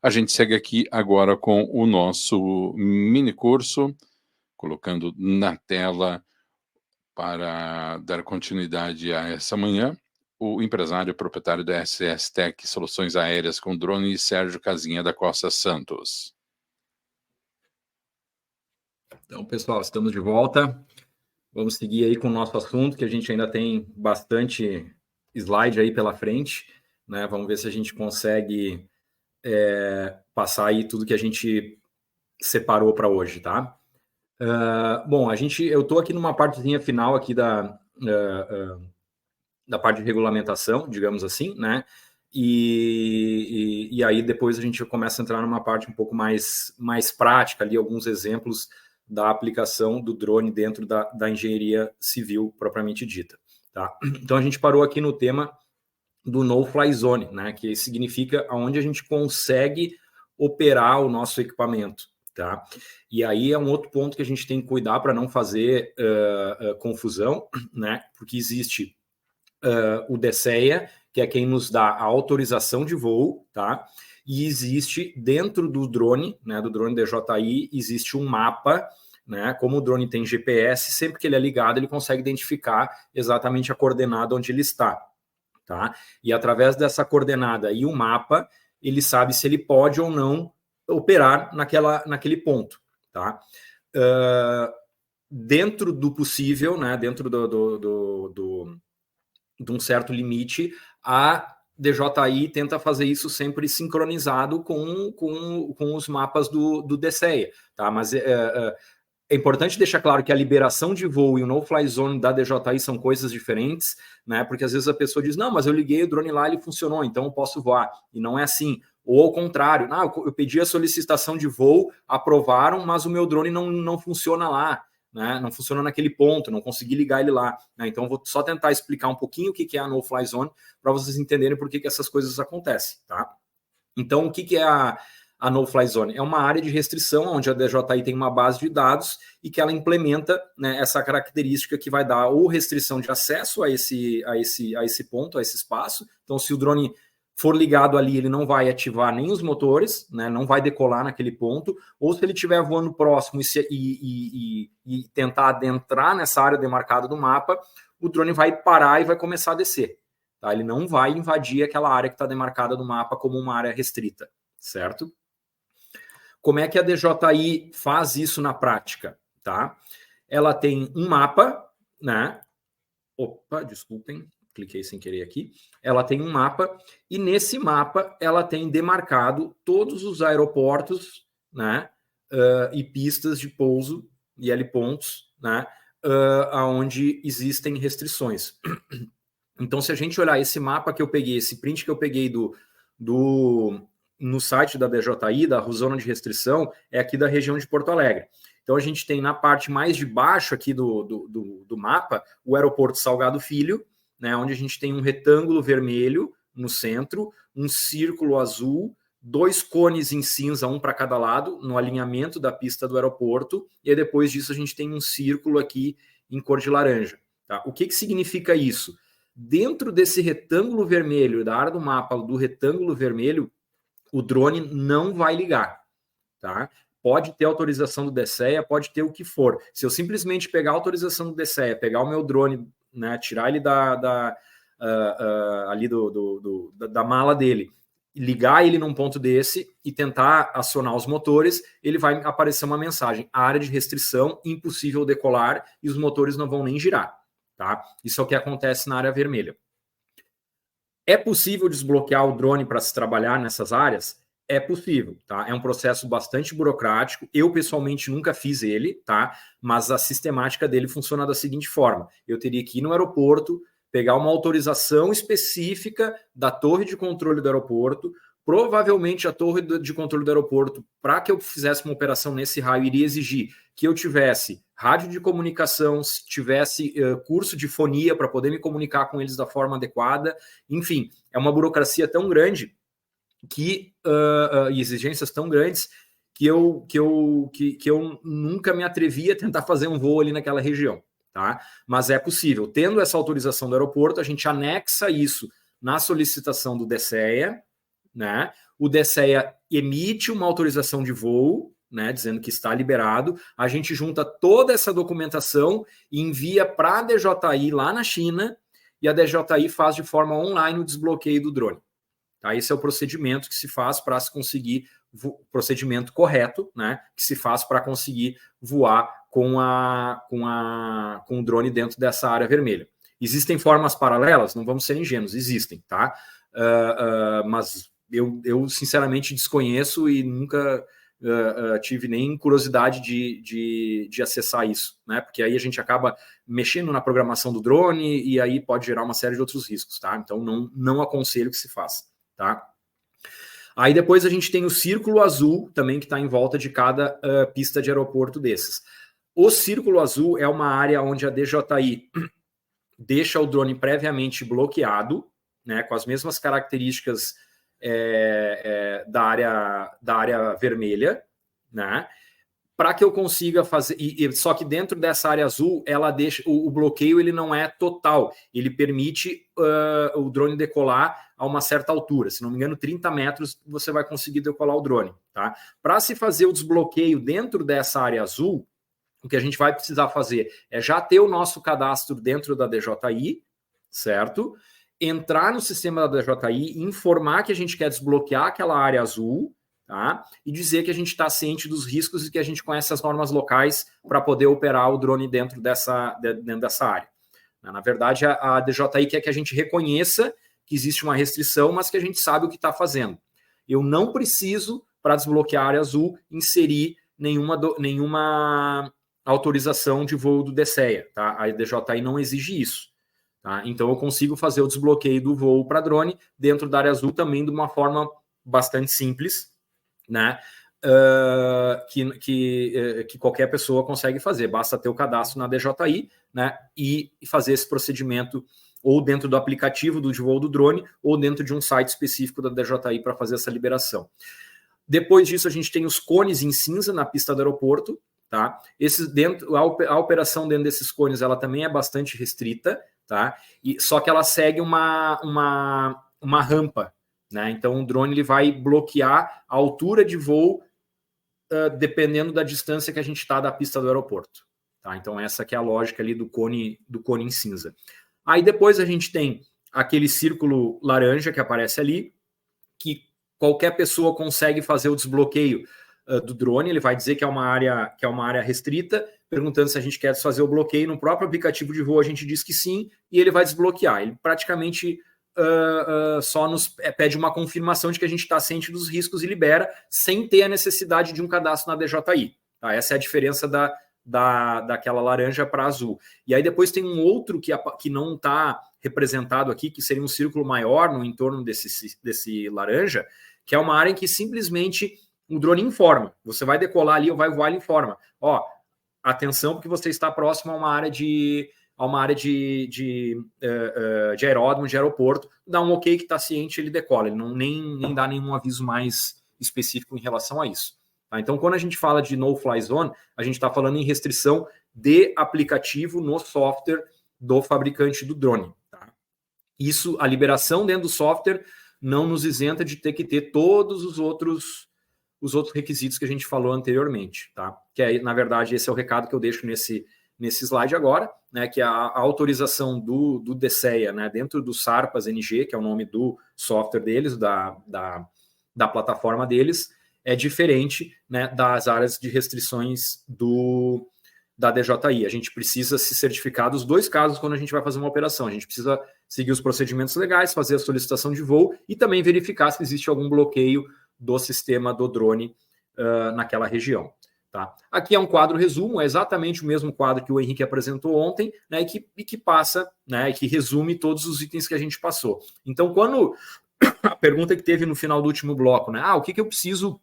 A gente segue aqui agora com o nosso mini curso, colocando na tela para dar continuidade a essa manhã, o empresário e proprietário da SS Tech Soluções Aéreas com Drone, Sérgio Casinha da Costa Santos. Então, pessoal, estamos de volta. Vamos seguir aí com o nosso assunto, que a gente ainda tem bastante slide aí pela frente, né? Vamos ver se a gente consegue passar aí tudo que a gente separou para hoje, tá? Bom, eu estou aqui numa partezinha final aqui da parte de regulamentação, digamos assim, né? E aí depois a gente começa a entrar numa parte um pouco mais prática ali, alguns exemplos da aplicação do drone dentro da engenharia civil propriamente dita. Tá? Então a gente parou aqui no tema do no-fly zone, né? Que significa aonde a gente consegue operar o nosso equipamento. Tá? E aí é um outro ponto que a gente tem que cuidar para não fazer confusão, né? Porque existe o DSEA, que é quem nos dá a autorização de voo, tá? E existe dentro do drone, né, do drone DJI, existe um mapa, né? Como o drone tem GPS, sempre que ele é ligado, ele consegue identificar exatamente a coordenada onde ele está, tá? E através dessa coordenada e o mapa, ele sabe se ele pode ou não operar naquele ponto, tá? Dentro do possível, né? Dentro de um certo limite, a DJI tenta fazer isso sempre sincronizado com os mapas do DSEA, tá? Mas é importante deixar claro que a liberação de voo e o no-fly zone da DJI são coisas diferentes, né? Porque às vezes a pessoa diz, não, mas eu liguei o drone lá e ele funcionou, então eu posso voar. E não é assim. Ou ao contrário, eu pedi a solicitação de voo, aprovaram, mas o meu drone não funciona lá. Né? Não funciona naquele ponto, não consegui ligar ele lá. Né? Então, vou só tentar explicar um pouquinho o que é a no-fly zone para vocês entenderem por que essas coisas acontecem. Tá? Então, o que é a no-fly zone? É uma área de restrição onde a DJI tem uma base de dados e que ela implementa, né, essa característica que vai dar ou restrição de acesso a esse ponto, a esse espaço. Então, se o drone for ligado ali, ele não vai ativar nem os motores, né, não vai decolar naquele ponto, ou se ele estiver voando próximo e tentar adentrar nessa área demarcada do mapa, o drone vai parar e vai começar a descer. Tá? Ele não vai invadir aquela área que está demarcada no mapa como uma área restrita, certo? Como é que a DJI faz isso na prática? Tá? Ela tem um mapa, né? Opa, desculpem, cliquei sem querer aqui. Ela tem um mapa e nesse mapa ela tem demarcado todos os aeroportos, né, e pistas de pouso e helipontos, né, onde existem restrições. Então, se a gente olhar esse mapa que eu peguei, esse print que eu peguei no site da DJI, da zona de restrição, é aqui da região de Porto Alegre. Então, a gente tem na parte mais de baixo aqui do mapa o aeroporto Salgado Filho, né, onde a gente tem um retângulo vermelho no centro, um círculo azul, 2 cones em cinza, um para cada lado, no alinhamento da pista do aeroporto, e aí depois disso a gente tem um círculo aqui em cor de laranja. Tá? O que significa isso? Dentro desse retângulo vermelho, da área do mapa do retângulo vermelho, o drone não vai ligar, tá? Pode ter autorização do DSEA, pode ter o que for. Se eu simplesmente pegar a autorização do DSEA, pegar o meu drone, né, tirar ele ali da mala dele, ligar ele num ponto desse e tentar acionar os motores, ele vai aparecer uma mensagem: área de restrição, impossível decolar, e os motores não vão nem girar. Tá? Isso é o que acontece na área vermelha. É possível desbloquear o drone para se trabalhar nessas áreas? É possível, tá? É um processo bastante burocrático. Eu, pessoalmente, nunca fiz ele, tá? Mas a sistemática dele funciona da seguinte forma: eu teria que ir no aeroporto, pegar uma autorização específica da torre de controle do aeroporto. Provavelmente a torre de controle do aeroporto, para que eu fizesse uma operação nesse raio, iria exigir que eu tivesse rádio de comunicação, se tivesse curso de fonia para poder me comunicar com eles da forma adequada. Enfim, é uma burocracia tão grande e exigências tão grandes que eu nunca me atrevi a tentar fazer um voo ali naquela região. Tá? Mas é possível. Tendo essa autorização do aeroporto, a gente anexa isso na solicitação do DSEA, né? o DSEA emite uma autorização de voo, né, dizendo que está liberado, a gente junta toda essa documentação e envia para a DJI lá na China, e a DJI faz de forma online o desbloqueio do drone. Tá? Esse é o procedimento que se faz para se conseguir, procedimento correto, né, que se faz para conseguir voar com o drone dentro dessa área vermelha. Existem formas paralelas? Não vamos ser ingênuos, existem, tá? Mas eu sinceramente desconheço e nunca tive nem curiosidade de acessar isso, né? Porque aí a gente acaba mexendo na programação do drone e aí pode gerar uma série de outros riscos, tá? Então não aconselho que se faça, tá? Aí depois a gente tem o círculo azul também que está em volta de cada pista de aeroporto desses. O círculo azul é uma área onde a DJI deixa o drone previamente bloqueado, né, com as mesmas características da área vermelha, né, para que eu consiga fazer. Só que dentro dessa área azul, ela deixa o bloqueio, ele não é total, ele permite o drone decolar a uma certa altura. Se não me engano, 30 metros você vai conseguir decolar o drone. Tá? Para se fazer o desbloqueio dentro dessa área azul, o que a gente vai precisar fazer é já ter o nosso cadastro dentro da DJI, certo? Entrar no sistema da DJI, informar que a gente quer desbloquear aquela área azul, tá? E dizer que a gente está ciente dos riscos e que a gente conhece as normas locais para poder operar o drone dentro dessa área. Na verdade, a DJI quer que a gente reconheça que existe uma restrição, mas que a gente sabe o que está fazendo. Eu não preciso, para desbloquear a área azul, inserir nenhuma autorização de voo do DSEA, tá? A DJI não exige isso, tá? Então eu consigo fazer o desbloqueio do voo para drone dentro da área azul também de uma forma bastante simples, né? Que qualquer pessoa consegue fazer, basta ter o cadastro na DJI, né? E fazer esse procedimento ou dentro do aplicativo do voo do drone ou dentro de um site específico da DJI para fazer essa liberação. Depois disso, a gente tem os cones em cinza na pista do aeroporto. Tá? A operação dentro desses cones ela também é bastante restrita, tá? Só que ela segue uma rampa, né? Então o drone ele vai bloquear a altura de voo dependendo da distância que a gente está da pista do aeroporto. Tá? Então essa que é a lógica ali do cone em cinza. Aí depois a gente tem aquele círculo laranja que aparece ali, que qualquer pessoa consegue fazer o desbloqueio do drone. Ele vai dizer que é uma área restrita, perguntando se a gente quer fazer o bloqueio. No próprio aplicativo de voo a gente diz que sim, e ele vai desbloquear. Ele praticamente só nos pede uma confirmação de que a gente está ciente dos riscos e libera, sem ter a necessidade de um cadastro na DJI. Tá? Essa é a diferença daquela laranja para azul. E aí depois tem um outro que não está representado aqui, que seria um círculo maior no entorno desse laranja, que é uma área em que simplesmente o drone informa. Você vai decolar ali ou vai voar, ele informa. Ó, atenção, porque você está próximo a uma área de aeródromo, de aeroporto. Dá um ok que está ciente, ele decola. Ele nem dá nenhum aviso mais específico em relação a isso. Tá? Então, quando a gente fala de no-fly zone, a gente está falando em restrição de aplicativo no software do fabricante do drone. Tá? Isso, a liberação dentro do software não nos isenta de ter que ter todos os outros requisitos que a gente falou anteriormente, tá? Que é, na verdade, esse é o recado que eu deixo nesse slide agora, né? Que a autorização do DSEA, né? Dentro do SARPAS NG, que é o nome do software deles, da plataforma deles, é diferente, né? Das áreas de restrições da DJI. A gente precisa se certificar dos dois casos quando a gente vai fazer uma operação. A gente precisa seguir os procedimentos legais, fazer a solicitação de voo e também verificar se existe algum bloqueio do sistema do drone naquela região. Tá? Aqui é um quadro resumo, é exatamente o mesmo quadro que o Henrique apresentou ontem, né, e que passa, né, e que resume todos os itens que a gente passou. Então, quando a pergunta que teve no final do último bloco, né, o que eu preciso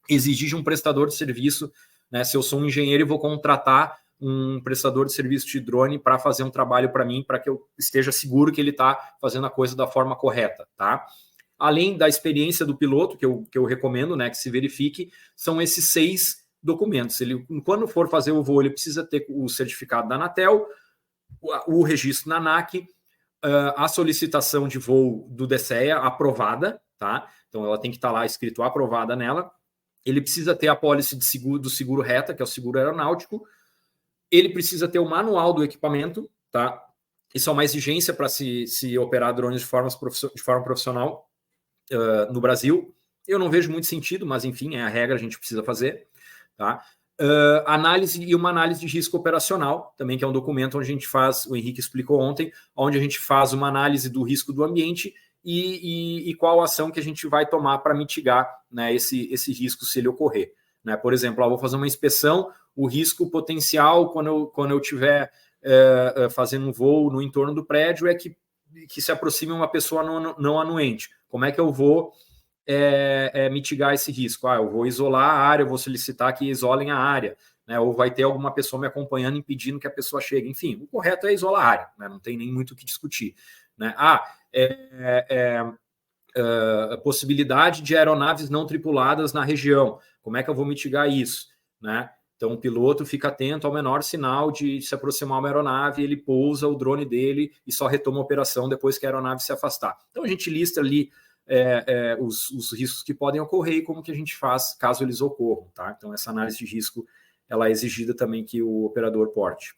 exigir de um prestador de serviço, né, se eu sou um engenheiro e vou contratar um prestador de serviço de drone para fazer um trabalho para mim, para que eu esteja seguro que ele está fazendo a coisa da forma correta, tá? Além da experiência do piloto, que eu recomendo, né, que se verifique, são esses 6 documentos. Ele, quando for fazer o voo, ele precisa ter o certificado da Anatel, o registro na ANAC, a solicitação de voo do DSEA aprovada, tá? Então, então ela tem que estar lá escrito aprovada nela. Ele precisa ter a pólice de seguro, do seguro reta, que é o seguro aeronáutico. Ele precisa ter o manual do equipamento, tá? Isso é uma exigência para se operar drones de forma profissional no Brasil. Eu não vejo muito sentido, mas enfim, é a regra, a gente precisa fazer, tá? Análise e uma análise de risco operacional, também, que é um documento onde a gente faz, o Henrique explicou ontem, onde a gente faz uma análise do risco do ambiente e qual ação que a gente vai tomar para mitigar, né, esse risco se ele ocorrer. Né? Por exemplo, eu vou fazer uma inspeção, o risco potencial quando eu estiver fazendo um voo no entorno do prédio é que se aproxime uma pessoa não anuente. Como é que eu vou mitigar esse risco? Eu vou isolar a área, eu vou solicitar que isolem a área, né? Ou vai ter alguma pessoa me acompanhando, impedindo que a pessoa chegue. Enfim, o correto é isolar a área, né? Não tem nem muito o que discutir. Né? A possibilidade de aeronaves não tripuladas na região. Como é que eu vou mitigar isso? Né? Então, o piloto fica atento ao menor sinal de se aproximar uma aeronave, ele pousa o drone dele e só retoma a operação depois que a aeronave se afastar. Então, a gente lista ali os riscos que podem ocorrer e como que a gente faz caso eles ocorram. Tá? Então, essa análise de risco ela é exigida também que o operador porte.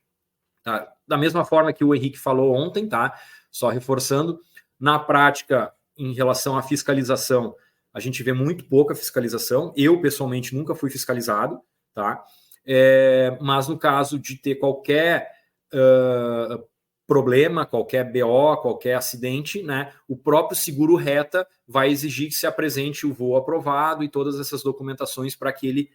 Tá? Da mesma forma que o Henrique falou ontem, tá? Só reforçando, na prática, em relação à fiscalização, a gente vê muito pouca fiscalização. Eu, pessoalmente, nunca fui fiscalizado, tá? Mas no caso de ter qualquer problema, qualquer BO, qualquer acidente, né, o próprio seguro reta vai exigir que se apresente o voo aprovado e todas essas documentações para que ele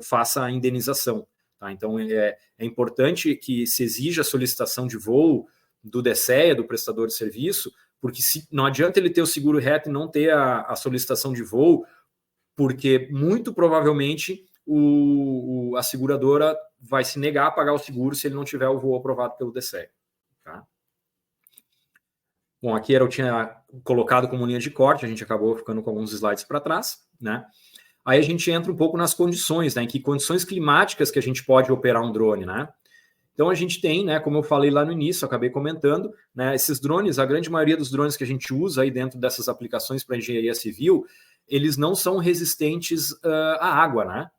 faça a indenização. Tá? Então, é importante que se exija a solicitação de voo do DSEA, do prestador de serviço, porque não adianta ele ter o seguro reto e não ter a solicitação de voo, porque muito provavelmente a seguradora vai se negar a pagar o seguro se ele não tiver o voo aprovado pelo DSEA. Tá? Bom, aqui eu tinha colocado como linha de corte, a gente acabou ficando com alguns slides para trás, né? Aí a gente entra um pouco nas condições, né? Em que condições climáticas que a gente pode operar um drone, né? Então a gente tem, né, como eu falei lá no início, acabei comentando, né, esses drones, a grande maioria dos drones que a gente usa aí dentro dessas aplicações para engenharia civil, eles não são resistentes à água, né?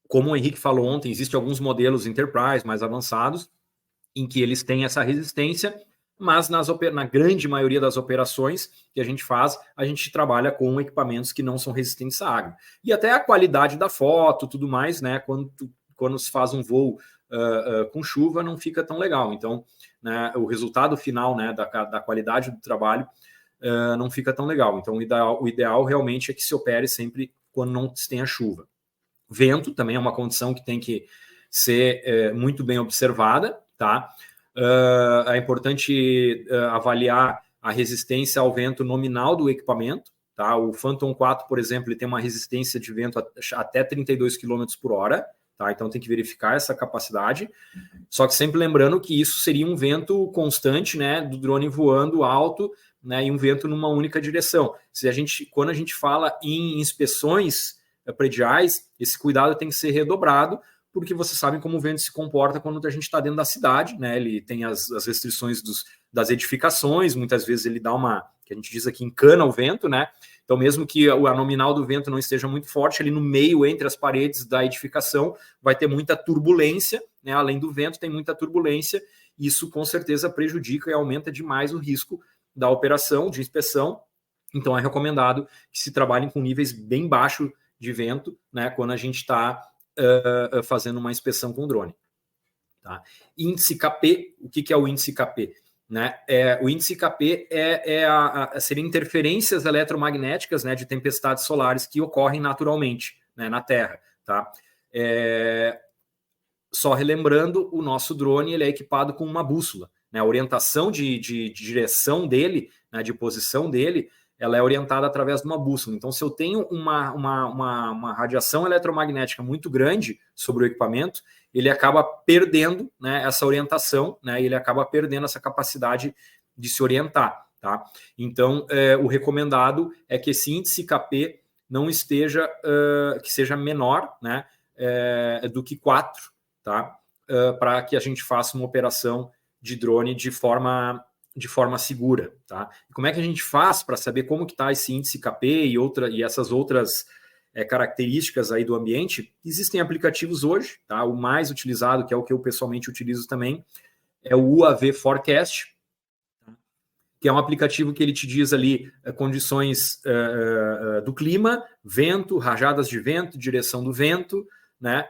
Como o Henrique falou ontem, existem alguns modelos Enterprise mais avançados em que eles têm essa resistência, mas na grande maioria das operações que a gente trabalha com equipamentos que não são resistentes à água. E até a qualidade da foto, tudo mais, né, quando se faz um voo com chuva, não fica tão legal. Então, né, o resultado final, né, da qualidade do trabalho não fica tão legal. Então, o ideal realmente é que se opere sempre quando não se tenha chuva. Vento também é uma condição que tem que ser muito bem observada, tá? É importante avaliar a resistência ao vento nominal do equipamento, tá? O Phantom 4, por exemplo, ele tem uma resistência de vento até 32 km por hora, tá? Então tem que verificar essa capacidade. Só que sempre lembrando que isso seria um vento constante, né? Do drone voando alto, né? E um vento numa única direção. Quando a gente fala em inspeções prediais, esse cuidado tem que ser redobrado, porque vocês sabem como o vento se comporta quando a gente está dentro da cidade, né? Ele tem as restrições das edificações, muitas vezes ele dá que a gente diz aqui, encana o vento, né? Então, mesmo que a nominal do vento não esteja muito forte, ali no meio, entre as paredes da edificação, vai ter muita turbulência, né? Além do vento, tem muita turbulência, e isso com certeza prejudica e aumenta demais o risco da operação de inspeção. Então, é recomendado que se trabalhem com níveis bem baixos de vento, né? Quando a gente está fazendo uma inspeção com drone. Tá? Índice KP, o que é o índice KP? Né? O índice KP seria interferências eletromagnéticas, né, de tempestades solares que ocorrem naturalmente, né, na Terra. Tá? Só relembrando, o nosso drone ele é equipado com uma bússola. Né? A orientação de direção dele, né, de posição dele, ela é orientada através de uma bússola. Então, se eu tenho uma radiação eletromagnética muito grande sobre o equipamento, ele acaba perdendo, né, essa orientação, né, e ele acaba perdendo essa capacidade de se orientar. Tá? Então, o recomendado é que esse índice KP não esteja, que seja menor, né, do que 4, tá? Para que a gente faça uma operação de drone de forma de forma segura, tá? E como é que a gente faz para saber como que está esse índice KP e essas outras características aí do ambiente? Existem aplicativos hoje, tá? O mais utilizado, que é o que eu pessoalmente utilizo também, é o UAV Forecast, que é um aplicativo que ele te diz ali condições do clima, vento, rajadas de vento, direção do vento, né?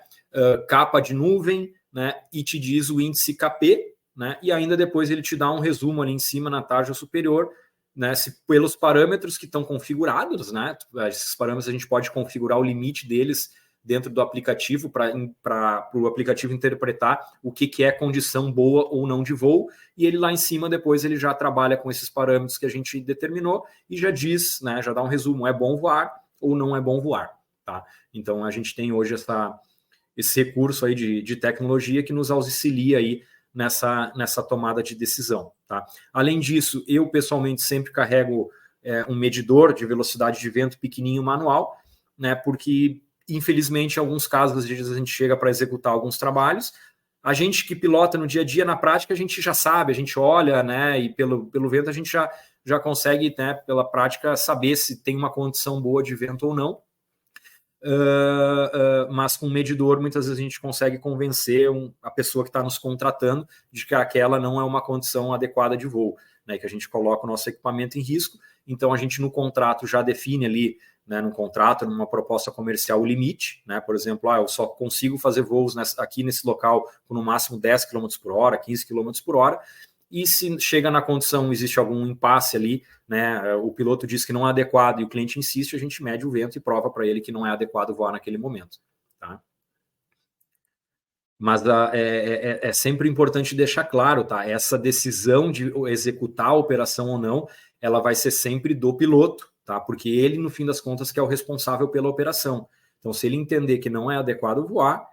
Capa de nuvem, né? E te diz o índice KP, né? E ainda depois ele te dá um resumo ali em cima na tarja superior, né? Pelos parâmetros que estão configurados, né? Esses parâmetros a gente pode configurar o limite deles dentro do aplicativo para o aplicativo interpretar o que é condição boa ou não de voo, e ele lá em cima depois ele já trabalha com esses parâmetros que a gente determinou e já diz, né? Já dá um resumo, é bom voar ou não é bom voar, tá? Então a gente tem hoje esse recurso aí de tecnologia que nos auxilia aí nessa tomada de decisão, tá? Além disso, eu pessoalmente sempre carrego um medidor de velocidade de vento pequenininho manual, né? Porque infelizmente em alguns casos às vezes a gente chega para executar alguns trabalhos, a gente que pilota no dia a dia, na prática a gente já sabe, a gente olha, né? E pelo vento a gente já consegue, né? Pela prática saber se tem uma condição boa de vento ou não. Mas com um medidor muitas vezes a gente consegue convencer a pessoa que está nos contratando de que aquela não é uma condição adequada de voo, né, que a gente coloca o nosso equipamento em risco. Então a gente no contrato já define ali, né, no contrato, numa proposta comercial, o limite, né, por exemplo, eu só consigo fazer voos aqui nesse local com no máximo 10 km por hora, 15 km por hora, e se chega na condição, existe algum impasse ali, né, o piloto diz que não é adequado e o cliente insiste, a gente mede o vento e prova para ele que não é adequado voar naquele momento, tá? Mas é sempre importante deixar claro, tá? Essa decisão de executar a operação ou não, ela vai ser sempre do piloto, tá? Porque ele, no fim das contas, que é o responsável pela operação. Então, se ele entender que não é adequado voar,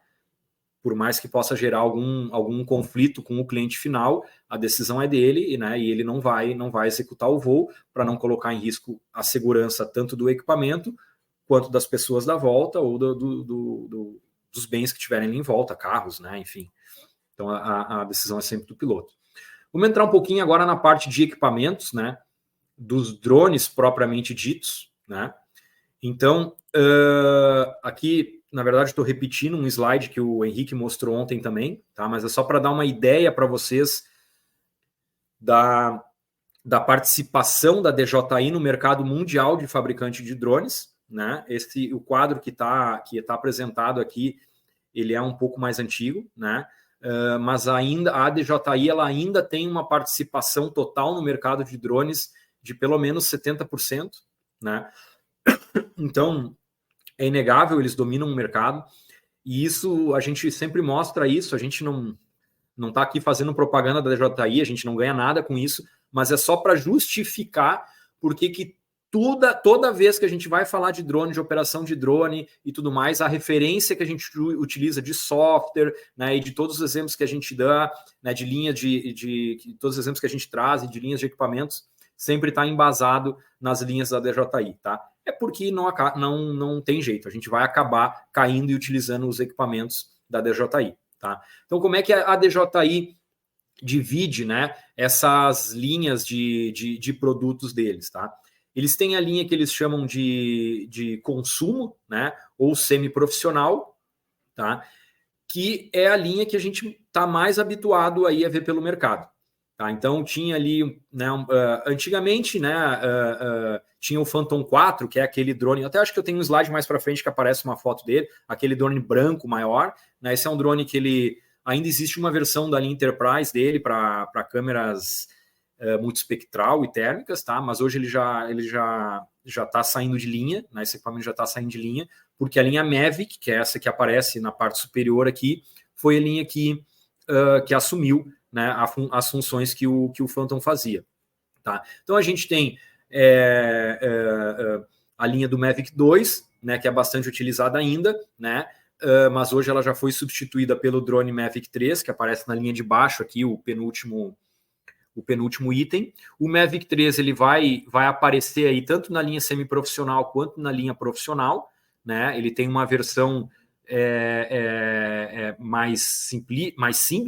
por mais que possa gerar algum conflito com o cliente final, a decisão é dele, né, e ele não vai executar o voo para não colocar em risco a segurança tanto do equipamento quanto das pessoas da volta ou dos bens que tiverem ali em volta, carros, né, enfim. Então a decisão é sempre do piloto. Vamos entrar um pouquinho agora na parte de equipamentos, né, dos drones propriamente ditos, né. Então, aqui, na verdade, estou repetindo um slide que o Henrique mostrou ontem também, tá? Mas é só para dar uma ideia para vocês da participação da DJI no mercado mundial de fabricante de drones, né? O quadro que tá apresentado aqui, ele é um pouco mais antigo, né? Mas ainda a DJI ela ainda tem uma participação total no mercado de drones de pelo menos 70%, né? Então, é inegável, eles dominam o mercado, e isso, a gente sempre mostra isso, a gente não está aqui fazendo propaganda da DJI, a gente não ganha nada com isso, mas é só para justificar porque que toda vez que a gente vai falar de drone, de operação de drone e tudo mais, a referência que a gente utiliza de software, né, e de todos os exemplos que a gente dá, né, de linha todos os exemplos que a gente traz e de linhas de equipamentos, sempre está embasado nas linhas da DJI, tá? É porque não tem jeito, a gente vai acabar caindo e utilizando os equipamentos da DJI, tá? Então, como é que a DJI divide, né, essas linhas de produtos deles, tá? Eles têm a linha que eles chamam de consumo, né, ou semiprofissional, tá? Que é a linha que a gente está mais habituado aí a ver pelo mercado. Tá, então tinha ali, né, antigamente, né, tinha o Phantom 4, que é aquele drone, até acho que eu tenho um slide mais para frente que aparece uma foto dele, aquele drone branco maior, né, esse é um drone que ele, ainda existe uma versão da linha Enterprise dele para câmeras multispectral e térmicas, tá, mas hoje ele já está saindo de linha, né, esse equipamento já está saindo de linha, porque a linha Mavic, que é essa que aparece na parte superior aqui, foi a linha que assumiu, né, as funções que o Phantom fazia. Tá? Então a gente tem a linha do Mavic 2, né, que é bastante utilizada ainda, né, mas hoje ela já foi substituída pelo drone Mavic 3, que aparece na linha de baixo aqui, o penúltimo item. O Mavic 3 ele vai aparecer aí tanto na linha semiprofissional quanto na linha profissional, né? Ele tem uma versão mais simples,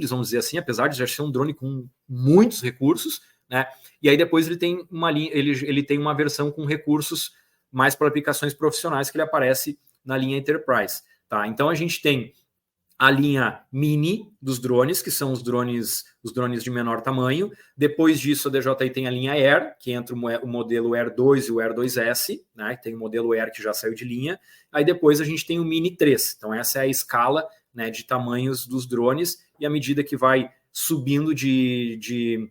vamos dizer assim, apesar de já ser um drone com muitos recursos, né? E aí depois ele tem uma linha, ele tem uma versão com recursos mais para aplicações profissionais que ele aparece na linha Enterprise, tá? Então a gente tem a linha mini dos drones, que são os drones de menor tamanho. Depois disso, a DJI tem a linha Air, que entra o modelo Air 2 e o Air 2S, né? Tem o modelo Air que já saiu de linha. Aí depois a gente tem o Mini 3. Então essa é a escala, né, de tamanhos dos drones, e à medida que vai subindo de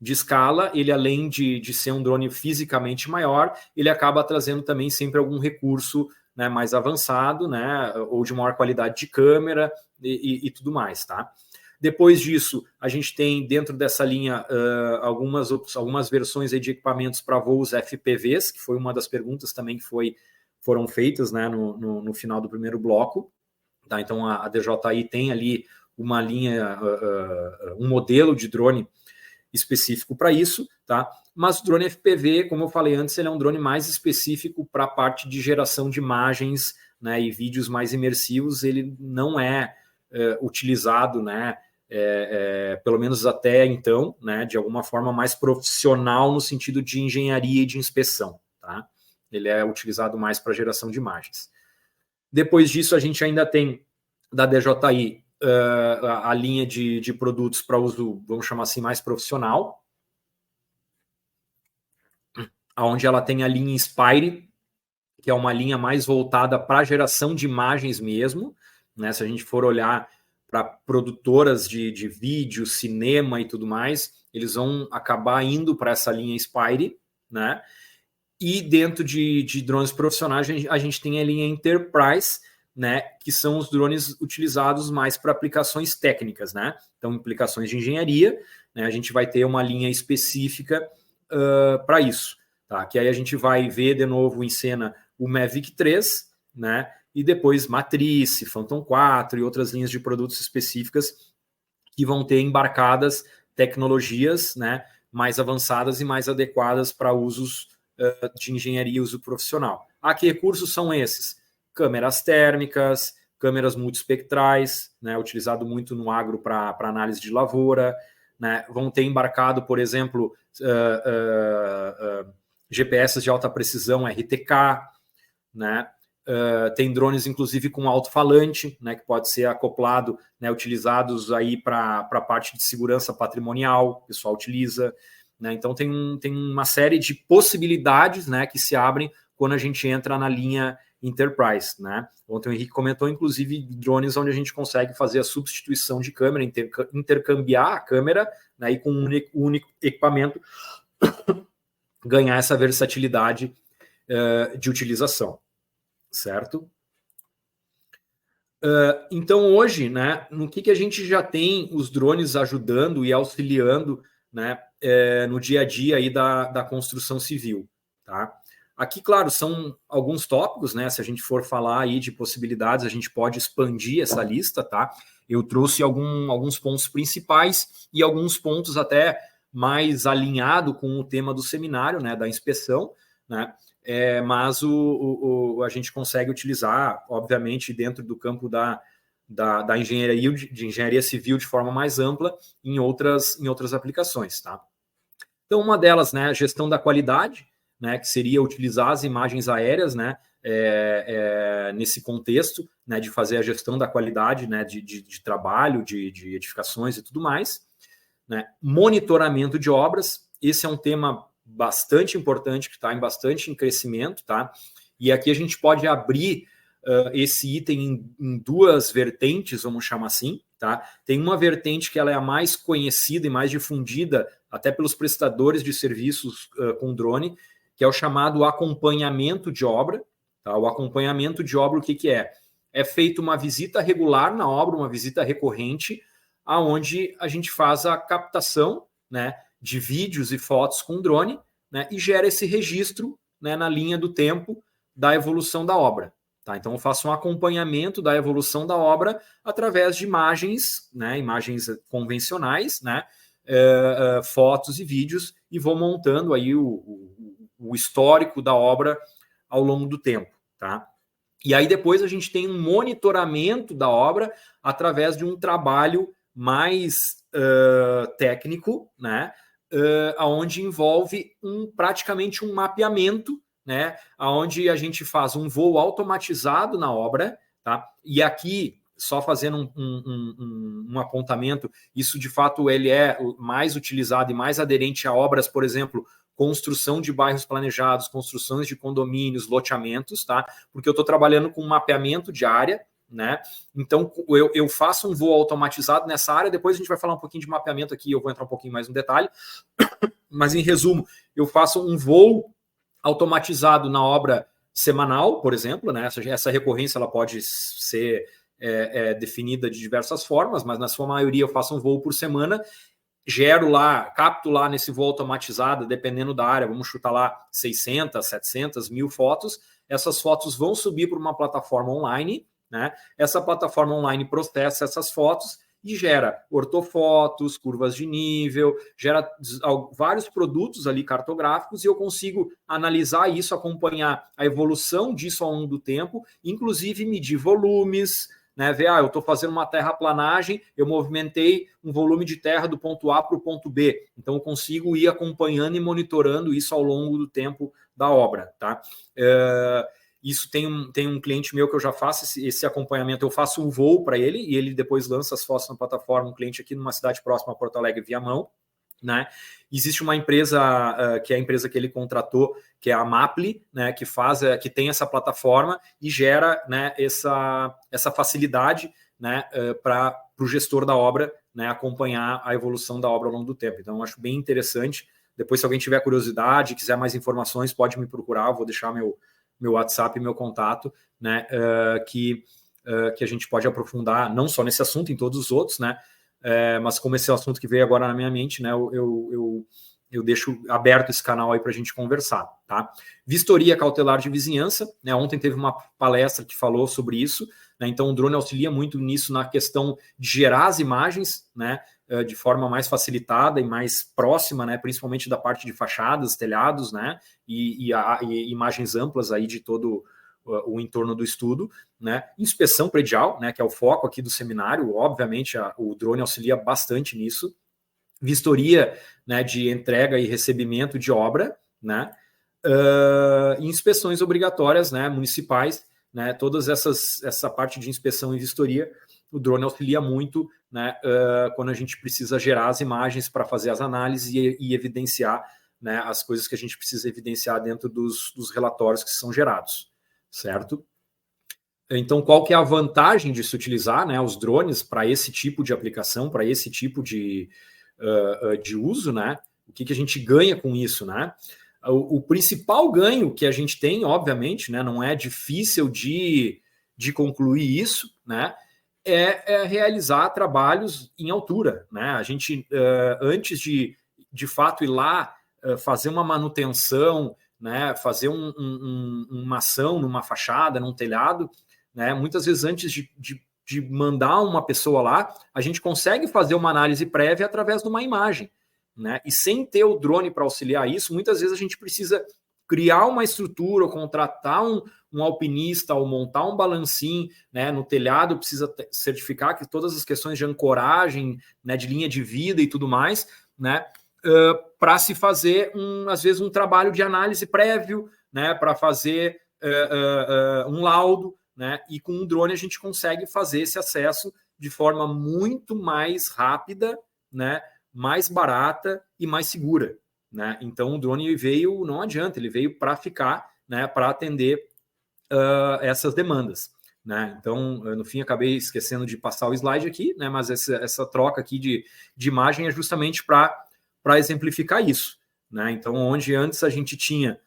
escala, ele além de ser um drone fisicamente maior, ele acaba trazendo também sempre algum recurso, né, mais avançado, né, ou de maior qualidade de câmera e tudo mais, tá? Depois disso, a gente tem dentro dessa linha algumas versões aí de equipamentos para voos FPVs, que foi uma das perguntas também que foram feitas, né, no final do primeiro bloco. Tá? Então a DJI tem ali uma linha, um modelo de drone específico para isso, tá? Mas o drone FPV, como eu falei antes, ele é um drone mais específico para a parte de geração de imagens, né, e vídeos mais imersivos. Ele não é utilizado, né, pelo menos até então, né, de alguma forma mais profissional no sentido de engenharia e de inspeção, tá? Ele é utilizado mais para geração de imagens. Depois disso, a gente ainda tem da DJI a linha de produtos para uso, vamos chamar assim, mais profissional, onde ela tem a linha Inspire, que é uma linha mais voltada para a geração de imagens mesmo, né? Se a gente for olhar para produtoras de vídeo, cinema e tudo mais, eles vão acabar indo para essa linha Inspire, né? E dentro de drones profissionais, a gente tem a linha Enterprise, né, que são os drones utilizados mais para aplicações técnicas, né? Então, aplicações de engenharia, né, a gente vai ter uma linha específica para isso, tá? Que aí a gente vai ver de novo em cena o Mavic 3, né? E depois Matrice, Phantom 4 e outras linhas de produtos específicas que vão ter embarcadas tecnologias, né, mais avançadas e mais adequadas para usos de engenharia e uso profissional. Que recursos são esses? Câmeras térmicas, câmeras multiespectrais, né, utilizado muito no agro para análise de lavoura, né, vão ter embarcado, por exemplo, GPS de alta precisão RTK, né, tem drones, inclusive, com alto-falante, né, que pode ser acoplado, né, utilizados aí para a parte de segurança patrimonial, o pessoal utiliza, né, então tem uma série de possibilidades, né, que se abrem quando a gente entra na linha Enterprise, né? Ontem o Henrique comentou, inclusive, drones onde a gente consegue fazer a substituição de câmera, intercambiar a câmera, né, e com um único equipamento ganhar essa versatilidade de utilização, certo? Então, hoje, né, no que a gente já tem os drones ajudando e auxiliando, né, no dia a dia aí da construção civil, tá? Aqui, claro, são alguns tópicos, né? Se a gente for falar aí de possibilidades, a gente pode expandir essa lista, tá? Eu trouxe alguns pontos principais e alguns pontos até mais alinhado com o tema do seminário, né? Da inspeção, né? Mas a gente consegue utilizar, obviamente, dentro do campo da engenharia, de engenharia civil de forma mais ampla em outras aplicações, tá? Então, uma delas, né, a gestão da qualidade, né, que seria utilizar as imagens aéreas, né, nesse contexto, né, de fazer a gestão da qualidade, né, de trabalho, de edificações e tudo mais, né? Monitoramento de obras, esse é um tema bastante importante, que está bastante em crescimento, tá? E aqui a gente pode abrir esse item em duas vertentes, vamos chamar assim, tá? Tem uma vertente que ela é a mais conhecida e mais difundida, até pelos prestadores de serviços com drone, que é o chamado acompanhamento de obra, tá? O acompanhamento de obra, o que é? É feita uma visita regular na obra, uma visita recorrente, aonde a gente faz a captação, né, de vídeos e fotos com drone, né, e gera esse registro, né, na linha do tempo da evolução da obra. Tá? Então, eu faço um acompanhamento da evolução da obra através de imagens, né, imagens convencionais, né, fotos e vídeos, e vou montando aí o histórico da obra ao longo do tempo. Tá? E aí depois a gente tem um monitoramento da obra através de um trabalho mais técnico, né, onde envolve praticamente um mapeamento, né, onde a gente faz um voo automatizado na obra, tá? E aqui, só fazendo um apontamento, isso de fato ele é mais utilizado e mais aderente a obras, por exemplo, construção de bairros planejados, construções de condomínios, loteamentos, tá? Porque eu estou trabalhando com mapeamento de área, né? Então eu faço um voo automatizado nessa área, depois a gente vai falar um pouquinho de mapeamento aqui, eu vou entrar um pouquinho mais no detalhe, mas em resumo, eu faço um voo automatizado na obra semanal, por exemplo, né? Essa recorrência ela pode ser definida de diversas formas, mas na sua maioria eu faço um voo por semana, gero lá, capto lá nesse voo automatizado, dependendo da área, vamos chutar lá 600, 700, 1000 fotos, essas fotos vão subir para uma plataforma online, né? Essa plataforma online processa essas fotos e gera ortofotos, curvas de nível, gera vários produtos ali cartográficos e eu consigo analisar isso, acompanhar a evolução disso ao longo do tempo, inclusive medir volumes, né, ver, eu estou fazendo uma terraplanagem, eu movimentei um volume de terra do ponto A para o ponto B, então eu consigo ir acompanhando e monitorando isso ao longo do tempo da obra, tá? Isso tem um cliente meu que eu já faço esse acompanhamento, eu faço um voo para ele e ele depois lança as fotos na plataforma, um cliente aqui numa cidade próxima a Porto Alegre, Viamão, né? Existe uma empresa que é a empresa que ele contratou, que é a Maply, né, que tem essa plataforma e gera, né, essa facilidade, né, para o gestor da obra, né, acompanhar a evolução da obra ao longo do tempo. Então, eu acho bem interessante. Depois, se alguém tiver curiosidade, quiser mais informações, pode me procurar, eu vou deixar meu WhatsApp e meu contato, né, que a gente pode aprofundar, não só nesse assunto, em todos os outros, né, mas como esse é o assunto que veio agora na minha mente, né, eu deixo aberto esse canal aí para a gente conversar, tá? Vistoria cautelar de vizinhança, né? Ontem teve uma palestra que falou sobre isso, né? Então o drone auxilia muito nisso na questão de gerar as imagens, né? De forma mais facilitada e mais próxima, né? Principalmente da parte de fachadas, telhados, né? E imagens amplas aí de todo o entorno do estudo, né? Inspeção predial, né? Que é o foco aqui do seminário, obviamente o drone auxilia bastante nisso. Vistoria, né, de entrega e recebimento de obra, né, inspeções obrigatórias, né, municipais, né, todas essa parte de inspeção e vistoria, o drone auxilia muito, né, quando a gente precisa gerar as imagens para fazer as análises e evidenciar, né, as coisas que a gente precisa evidenciar dentro dos relatórios que são gerados, certo? Então, qual que é a vantagem de se utilizar, né, os drones para esse tipo de aplicação, para esse tipo de uso, né? O que a gente ganha com isso, né? O principal ganho que a gente tem, obviamente, né, não é difícil de concluir isso, né? É realizar trabalhos em altura, né? A gente, antes de fato ir lá fazer uma manutenção, né? Fazer uma ação numa fachada, num telhado, né? Muitas vezes antes de mandar uma pessoa lá, a gente consegue fazer uma análise prévia através de uma imagem, né? E sem ter o drone para auxiliar isso, muitas vezes a gente precisa criar uma estrutura, ou contratar um alpinista, ou montar um balancim, né, no telhado, precisa certificar que todas as questões de ancoragem, né, de linha de vida e tudo mais, né, para se fazer, às vezes, um trabalho de análise prévio, né, para fazer um laudo, né? E com um drone a gente consegue fazer esse acesso de forma muito mais rápida, né? Mais barata e mais segura, né? Então o drone veio, não adianta, ele veio para ficar, né? Para atender essas demandas, né? Então no fim acabei esquecendo de passar o slide aqui, né? Mas essa troca aqui de imagem é justamente para exemplificar isso, né? Então onde antes a gente tinha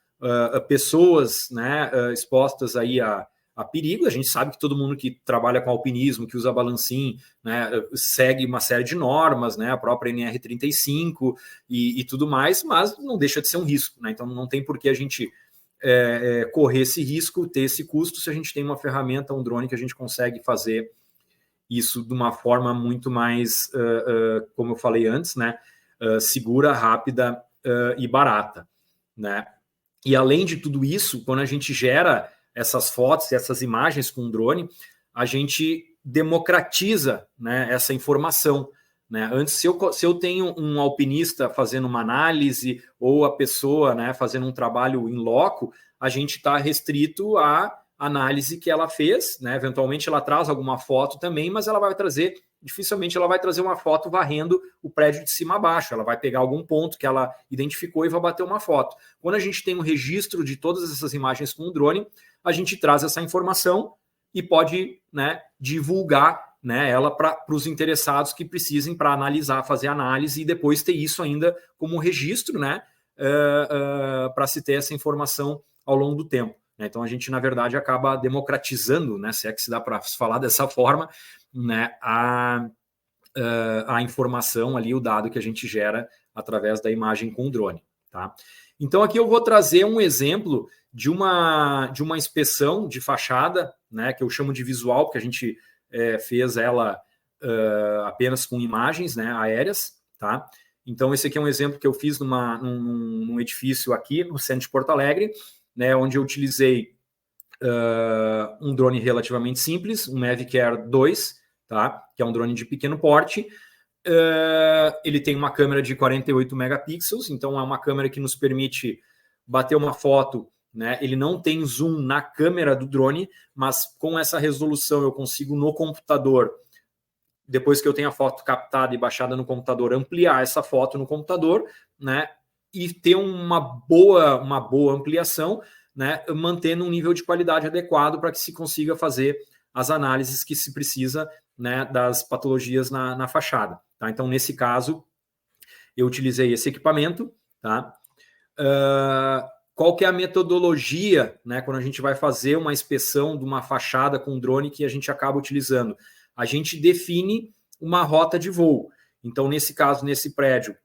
pessoas, né? Expostas aí a perigo, a gente sabe que todo mundo que trabalha com alpinismo, que usa balancim, né, segue uma série de normas, né, a própria NR35 e tudo mais, mas não deixa de ser um risco, né, então não tem por que a gente correr esse risco, ter esse custo, se a gente tem uma ferramenta, um drone que a gente consegue fazer isso de uma forma muito mais, como eu falei antes, né, segura, rápida e barata, né. E além de tudo isso, quando a gente gera essas fotos, essas imagens com drone, a gente democratiza, né, essa informação, né? Antes, se eu tenho um alpinista fazendo uma análise ou a pessoa, né, fazendo um trabalho in loco, a gente está restrito à análise que ela fez, né? Eventualmente ela traz alguma foto também, mas ela vai trazer, dificilmente ela vai trazer uma foto varrendo o prédio de cima a baixo. Ela vai pegar algum ponto que ela identificou e vai bater uma foto. Quando a gente tem um registro de todas essas imagens com o drone, a gente traz essa informação e pode, né, divulgar, né, ela para os interessados que precisem para analisar, fazer análise e depois ter isso ainda como registro, né, para se ter essa informação ao longo do tempo. Então a gente, na verdade, acaba democratizando, né, se é que se dá para falar dessa forma, né, a informação ali, o dado que a gente gera através da imagem com o drone. Tá? Então aqui eu vou trazer um exemplo de uma inspeção de fachada, né, que eu chamo de visual, porque a gente fez ela apenas com imagens, né, aéreas. Tá? Então esse aqui é um exemplo que eu fiz num edifício aqui no centro de Porto Alegre, né, onde eu utilizei um drone relativamente simples, um Mavic Air 2, tá? Que é um drone de pequeno porte. Ele tem uma câmera de 48 megapixels, então é uma câmera que nos permite bater uma foto, né? Ele não tem zoom na câmera do drone, mas com essa resolução eu consigo no computador, depois que eu tenho a foto captada e baixada no computador, ampliar essa foto no computador, né? E ter uma boa ampliação, né, mantendo um nível de qualidade adequado para que se consiga fazer as análises que se precisa, né, das patologias na fachada. Tá? Então, nesse caso, eu utilizei esse equipamento. Tá? Qual que é a metodologia, né, quando a gente vai fazer uma inspeção de uma fachada com drone que a gente acaba utilizando? A gente define uma rota de voo. Então, nesse caso, nesse prédio,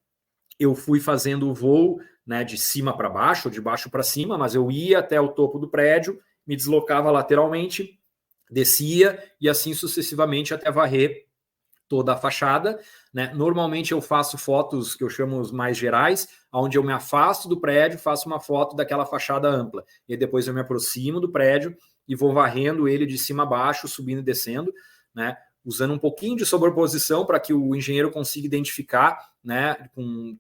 eu fui fazendo o voo, né, de cima para baixo, ou de baixo para cima, mas eu ia até o topo do prédio, me deslocava lateralmente, descia e assim sucessivamente até varrer toda a fachada. Né? Normalmente eu faço fotos que eu chamo mais gerais, onde eu me afasto do prédio, faço uma foto daquela fachada ampla. E depois eu me aproximo do prédio e vou varrendo ele de cima a baixo, subindo e descendo, né? Usando um pouquinho de sobreposição para que o engenheiro consiga identificar, né?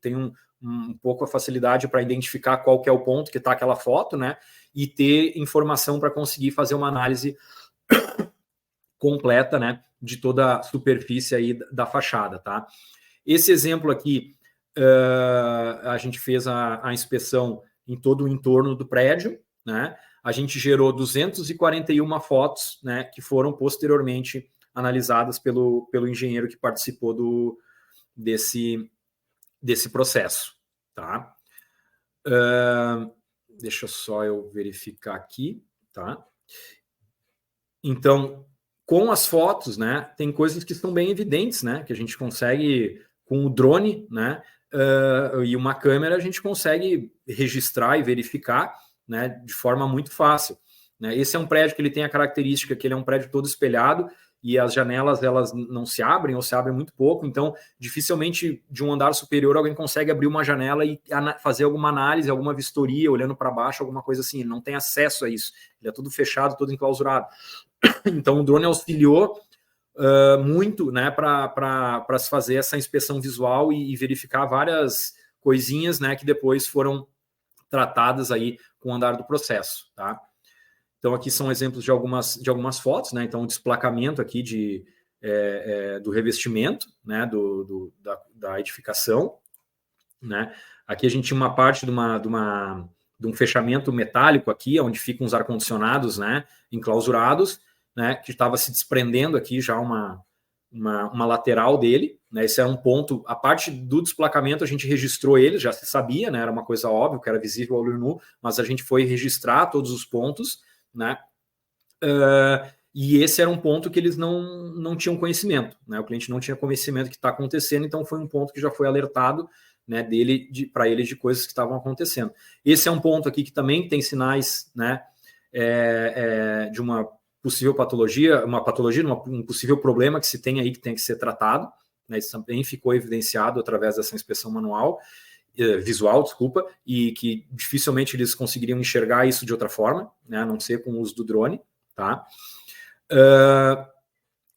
Tem um pouco a facilidade para identificar qual que é o ponto que está aquela foto, né? E ter informação para conseguir fazer uma análise completa, né? De toda a superfície aí da fachada, tá? Esse exemplo aqui, a gente fez a inspeção em todo o entorno do prédio, né? A gente gerou 241 fotos, né? Que foram posteriormente analisadas pelo engenheiro que participou desse processo, tá? Deixa só eu verificar aqui, tá? Então, com as fotos, né, tem coisas que estão bem evidentes, né, que a gente consegue, com o drone, né, e uma câmera, a gente consegue registrar e verificar, né, de forma muito fácil. Né? Esse é um prédio que ele tem a característica que ele é um prédio todo espelhado, e as janelas elas não se abrem ou se abrem muito pouco, então dificilmente de um andar superior alguém consegue abrir uma janela e fazer alguma análise, alguma vistoria, olhando para baixo, alguma coisa assim, ele não tem acesso a isso, ele é tudo fechado, todo enclausurado. Então o drone auxiliou muito, né, para se fazer essa inspeção visual e verificar várias coisinhas, né, que depois foram tratadas aí com o andar do processo, tá? Então, aqui são exemplos de algumas fotos, né? Então, o desplacamento aqui do revestimento, né? Da edificação, né? Aqui a gente tinha uma parte de um fechamento metálico aqui, onde ficam os ar-condicionados, né? Enclausurados, né? Que estava se desprendendo aqui já uma lateral dele, né? Esse era um ponto. A parte do desplacamento a gente registrou ele, já se sabia, né? Era uma coisa óbvia, que era visível ao olho nu, mas a gente foi registrar todos os pontos, né? E esse era um ponto que eles não tinham conhecimento, né? O cliente não tinha conhecimento que está acontecendo, então foi um ponto que já foi alertado, né, para ele de coisas que estavam acontecendo. Esse é um ponto aqui que também tem sinais, né, de uma possível patologia, um possível problema que se tem aí que tem que ser tratado, né? Isso também ficou evidenciado através dessa inspeção visual, desculpa, e que dificilmente eles conseguiriam enxergar isso de outra forma, né, a não ser com o uso do drone, tá?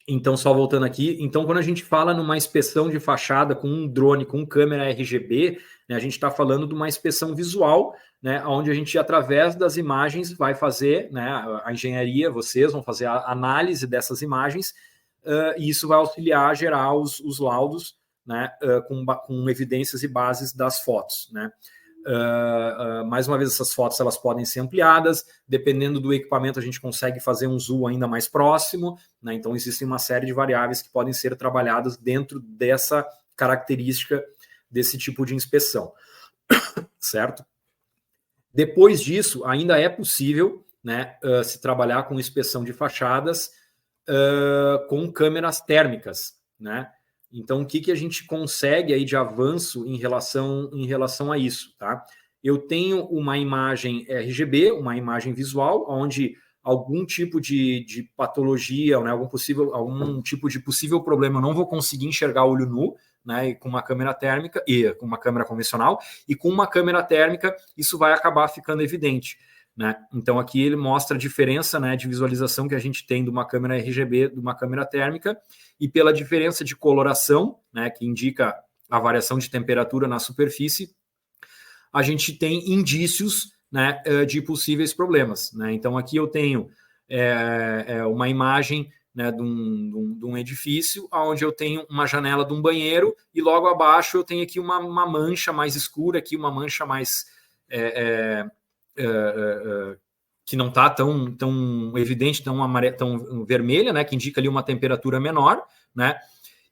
Então, só voltando aqui, então quando a gente fala numa inspeção de fachada com um drone, com câmera RGB, né, a gente está falando de uma inspeção visual, né, onde a gente, através das imagens, vai fazer, né, a engenharia, vocês vão fazer a análise dessas imagens, e isso vai auxiliar a gerar os laudos, né, com evidências e bases das fotos, né. Mais uma vez, essas fotos elas podem ser ampliadas, dependendo do equipamento a gente consegue fazer um zoom ainda mais próximo, né? Então existem uma série de variáveis que podem ser trabalhadas dentro dessa característica desse tipo de inspeção, certo? Depois disso, ainda é possível, né, se trabalhar com inspeção de fachadas com câmeras térmicas, né? Então, o que a gente consegue aí de avanço em relação a isso, tá? Eu tenho uma imagem RGB, uma imagem visual, onde algum tipo de patologia, né, algum tipo de possível problema eu não vou conseguir enxergar olho nu, né, com uma câmera térmica e com uma câmera convencional, e com uma câmera térmica isso vai acabar ficando evidente, né? Então aqui ele mostra a diferença, né, de visualização que a gente tem de uma câmera RGB, de uma câmera térmica, e pela diferença de coloração, né, que indica a variação de temperatura na superfície, a gente tem indícios, né, de possíveis problemas, né? Então aqui eu tenho uma imagem, né, de um edifício, onde eu tenho uma janela de um banheiro e logo abaixo eu tenho aqui uma mancha mais escura, aqui uma mancha mais que não está tão evidente, tão vermelha, né, que indica ali uma temperatura menor, né,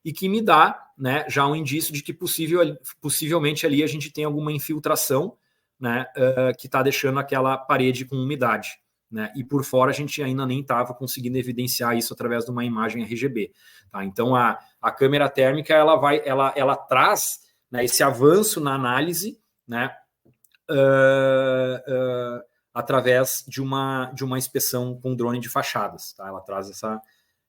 e que me dá, né, já um indício de que possivelmente ali a gente tem alguma infiltração, né, que está deixando aquela parede com umidade, né, e por fora a gente ainda nem estava conseguindo evidenciar isso através de uma imagem RGB, tá? Então a câmera térmica ela traz, né, esse avanço na análise, né, através de uma inspeção com drone de fachadas, tá? Ela traz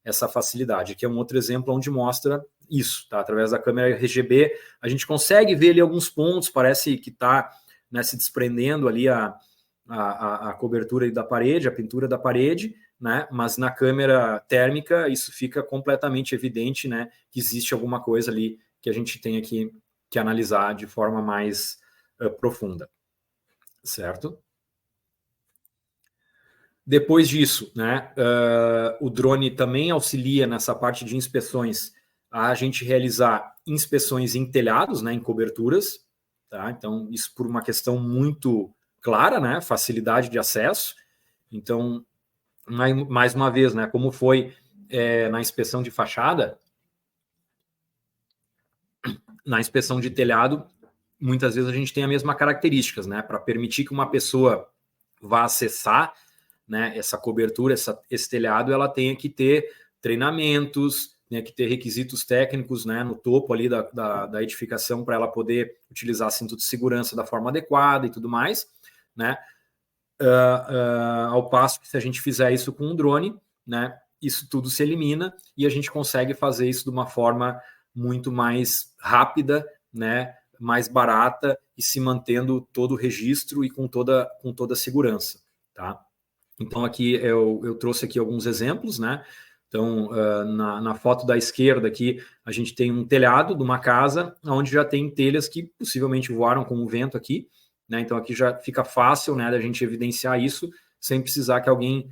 essa facilidade. Aqui é um outro exemplo onde mostra isso, tá? Através da câmera RGB, a gente consegue ver ali alguns pontos, parece que está, né, se desprendendo ali a cobertura da parede, a pintura da parede, né? Mas na câmera térmica isso fica completamente evidente, né, que existe alguma coisa ali que a gente tem aqui que analisar de forma mais profunda, certo? Depois disso, né, o drone também auxilia nessa parte de inspeções a gente realizar inspeções em telhados, né, em coberturas, tá? Então, isso por uma questão muito clara, né, facilidade de acesso. Então, mais uma vez, né, como foi na inspeção de fachada, na inspeção de telhado, muitas vezes a gente tem as mesmas características, né, para permitir que uma pessoa vá acessar, né, essa cobertura, esse telhado, ela tenha que ter treinamentos, tem que ter requisitos técnicos, né, no topo ali da edificação para ela poder utilizar cinto de segurança da forma adequada e tudo mais, né, ao passo que se a gente fizer isso com um drone, né, isso tudo se elimina e a gente consegue fazer isso de uma forma muito mais rápida, né, mais barata e se mantendo todo o registro e com toda a segurança, tá? Então aqui eu trouxe aqui alguns exemplos, né? Então na foto da esquerda aqui a gente tem um telhado de uma casa onde já tem telhas que possivelmente voaram com o vento aqui, né? Então aqui já fica fácil, né, da gente evidenciar isso sem precisar que alguém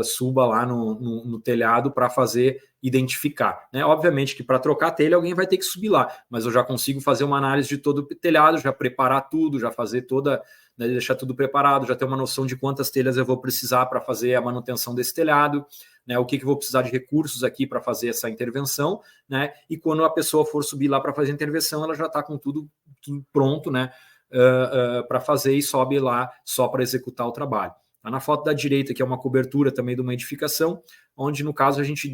suba lá no telhado para fazer identificar, né? Obviamente que para trocar a telha alguém vai ter que subir lá, mas eu já consigo fazer uma análise de todo o telhado, já preparar tudo, já fazer toda, né, deixar tudo preparado, já ter uma noção de quantas telhas eu vou precisar para fazer a manutenção desse telhado, né, o que eu vou precisar de recursos aqui para fazer essa intervenção, né, e quando a pessoa for subir lá para fazer a intervenção, ela já está com tudo pronto, né, para fazer e sobe lá só para executar o trabalho. Na foto da direita, que é uma cobertura também de uma edificação, onde no caso a gente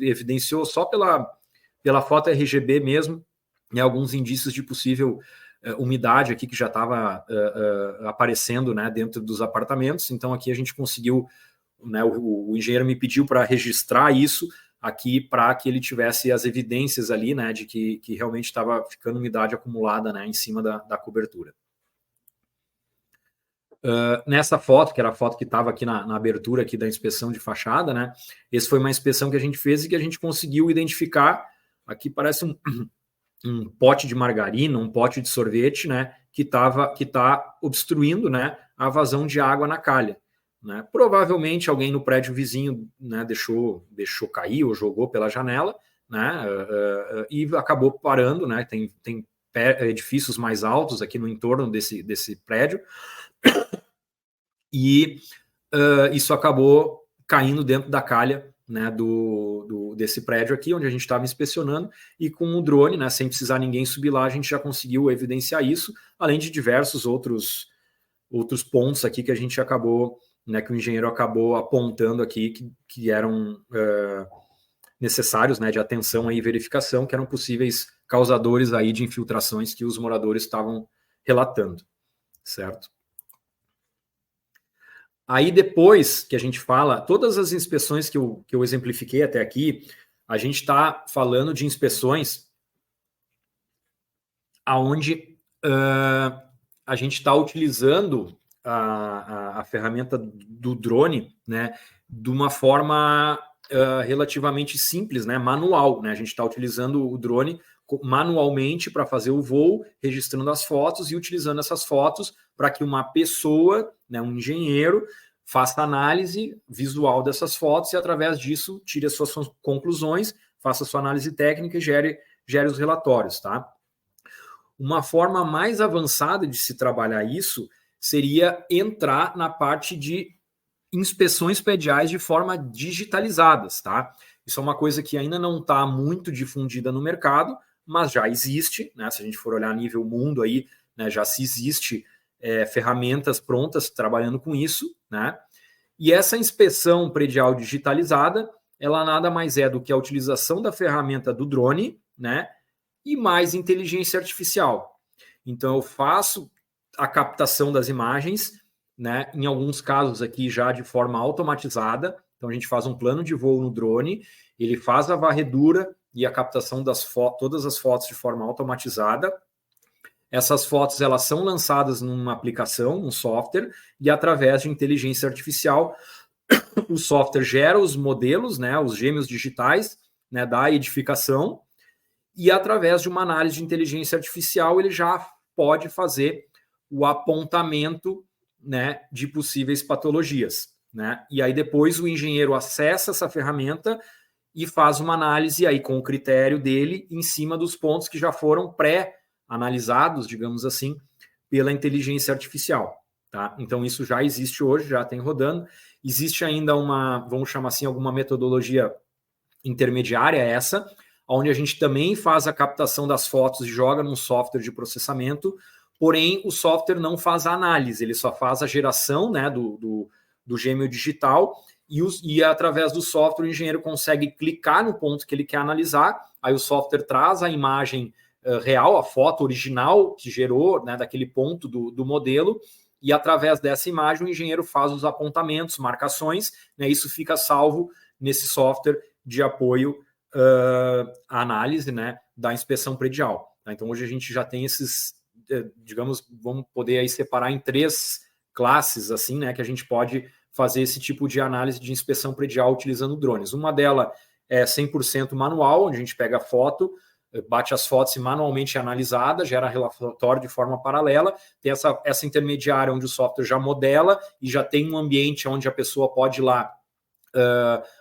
evidenciou só pela foto RGB mesmo, né, alguns indícios de possível umidade aqui que já estava aparecendo, né, dentro dos apartamentos. Então aqui a gente conseguiu, né, o engenheiro me pediu para registrar isso aqui para que ele tivesse as evidências ali, né, de que realmente estava ficando umidade acumulada, né, em cima da cobertura. Nessa foto, que era a foto que estava aqui na abertura aqui da inspeção de fachada, né? Essa foi uma inspeção que a gente fez e que a gente conseguiu identificar. Aqui parece um pote de margarina, um pote de sorvete, né? Que está obstruindo, né, a vazão de água na calha. Né? Provavelmente alguém no prédio vizinho, né, deixou cair ou jogou pela janela, né, e acabou parando. Né? Tem edifícios mais altos aqui no entorno desse prédio, e isso acabou caindo dentro da calha, né, desse prédio aqui, onde a gente estava inspecionando, e com o drone, né, sem precisar ninguém subir lá, a gente já conseguiu evidenciar isso, além de diversos outros pontos aqui que a gente acabou, né, que o engenheiro acabou apontando aqui, que eram necessários, né, de atenção e verificação, que eram possíveis causadores aí de infiltrações que os moradores estavam relatando, certo? Aí depois que a gente fala, todas as inspeções que eu exemplifiquei até aqui, a gente está falando de inspeções aonde a gente está utilizando a ferramenta do drone, né, de uma forma relativamente simples, né, manual. Né, a gente está utilizando o drone manualmente para fazer o voo, registrando as fotos e utilizando essas fotos para que uma pessoa, né, um engenheiro, faça análise visual dessas fotos e, através disso, tire as suas conclusões, faça a sua análise técnica e gere os relatórios. Tá? Uma forma mais avançada de se trabalhar isso seria entrar na parte de inspeções prediais de forma digitalizadas. Tá? Isso é uma coisa que ainda não está muito difundida no mercado, mas já existe. Né? Se a gente for olhar a nível mundo, aí, né, já se existe ferramentas prontas trabalhando com isso. Né? E essa inspeção predial digitalizada, ela nada mais é do que a utilização da ferramenta do drone, né, e mais inteligência artificial. Então, eu faço a captação das imagens, né, em alguns casos aqui já de forma automatizada. Então, a gente faz um plano de voo no drone, ele faz a varredura e a captação todas as fotos de forma automatizada. Essas fotos, elas são lançadas numa aplicação, um software, e através de inteligência artificial, o software gera os modelos, né, os gêmeos digitais, né, da edificação, e através de uma análise de inteligência artificial, ele já pode fazer o apontamento, né, de possíveis patologias. Né? E aí depois o engenheiro acessa essa ferramenta e faz uma análise aí com o critério dele em cima dos pontos que já foram pré-analisados, digamos assim, pela inteligência artificial. Tá? Então isso já existe hoje, já tem rodando. Existe ainda vamos chamar assim, alguma metodologia intermediária essa, onde a gente também faz a captação das fotos e joga num software de processamento, porém o software não faz a análise, ele só faz a geração, né, do gêmeo digital, e através do software o engenheiro consegue clicar no ponto que ele quer analisar, aí o software traz a imagem real, a foto original que gerou, né, daquele ponto do modelo, e através dessa imagem o engenheiro faz os apontamentos, marcações, né, isso fica salvo nesse software de apoio à análise, né, da inspeção predial. Tá? Então hoje a gente já tem esses, digamos, vamos poder aí separar em 3 classes, assim, né, que a gente pode fazer esse tipo de análise de inspeção predial utilizando drones. Uma delas é 100% manual, onde a gente pega a foto, bate as fotos e manualmente é analisada, gera relatório de forma paralela. Tem essa intermediária onde o software já modela e já tem um ambiente onde a pessoa pode ir lá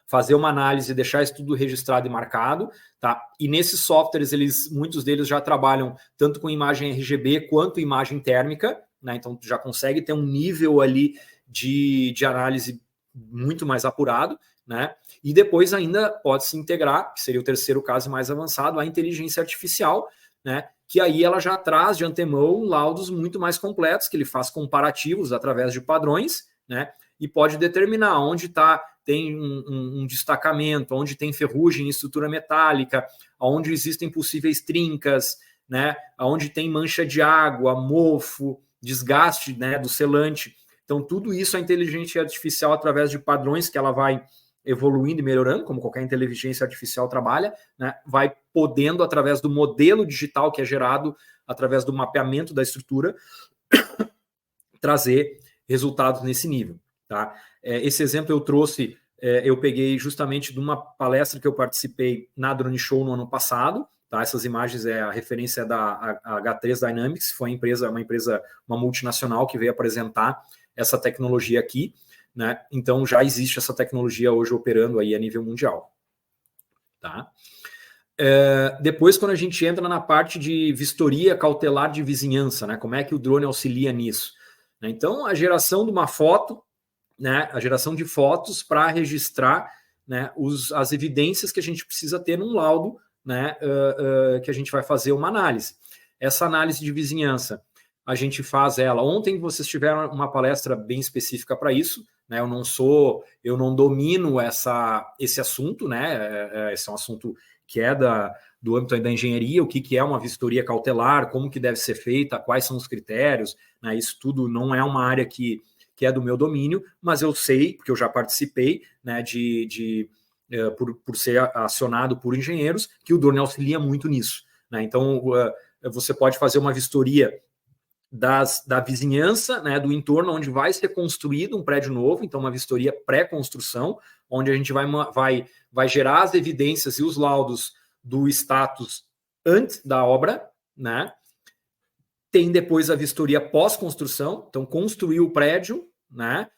fazer uma análise e deixar isso tudo registrado e marcado. Tá? E nesses softwares, muitos deles já trabalham tanto com imagem RGB quanto imagem térmica, né? Então já consegue ter um nível ali de análise muito mais apurado, né? E depois ainda pode se integrar, que seria o terceiro caso mais avançado, a inteligência artificial, né? Que aí ela já traz de antemão laudos muito mais completos, que ele faz comparativos através de padrões, né? E pode determinar onde tem um destacamento, onde tem ferrugem em estrutura metálica, onde existem possíveis trincas, né? Onde tem mancha de água, mofo, desgaste, né, do selante. Então, tudo isso a inteligência artificial, através de padrões que ela vai evoluindo e melhorando, como qualquer inteligência artificial trabalha, né, vai podendo, através do modelo digital que é gerado através do mapeamento da estrutura, trazer resultados nesse nível, tá? Esse exemplo eu trouxe, eu peguei justamente de uma palestra que eu participei na Drone Show no ano passado, tá? Essas imagens a referência da H3 Dynamics, foi uma multinacional que veio apresentar essa tecnologia aqui, né? Então já existe essa tecnologia hoje operando aí a nível mundial, tá? Depois, quando a gente entra na parte de vistoria cautelar de vizinhança, né? Como é que o drone auxilia nisso? Então, a geração de uma foto, né? A geração de fotos para registrar, né? As evidências que a gente precisa ter num laudo, né? Que a gente vai fazer uma análise. Essa análise de vizinhança, a gente faz ela. Ontem vocês tiveram uma palestra bem específica para isso, né? Eu não domino esse assunto, né? Esse é um assunto que é do âmbito da engenharia, o que é uma vistoria cautelar, como que deve ser feita, quais são os critérios, né? Isso tudo não é uma área que é do meu domínio, mas eu sei, porque eu já participei, né, por ser acionado por engenheiros, que o drone auxilia muito nisso, né? Então, você pode fazer uma vistoria da vizinhança, né, do entorno onde vai ser construído um prédio novo, então uma vistoria pré-construção, onde a gente vai gerar as evidências e os laudos do status antes da obra, né? Tem depois a vistoria pós-construção, então construiu o prédio, né?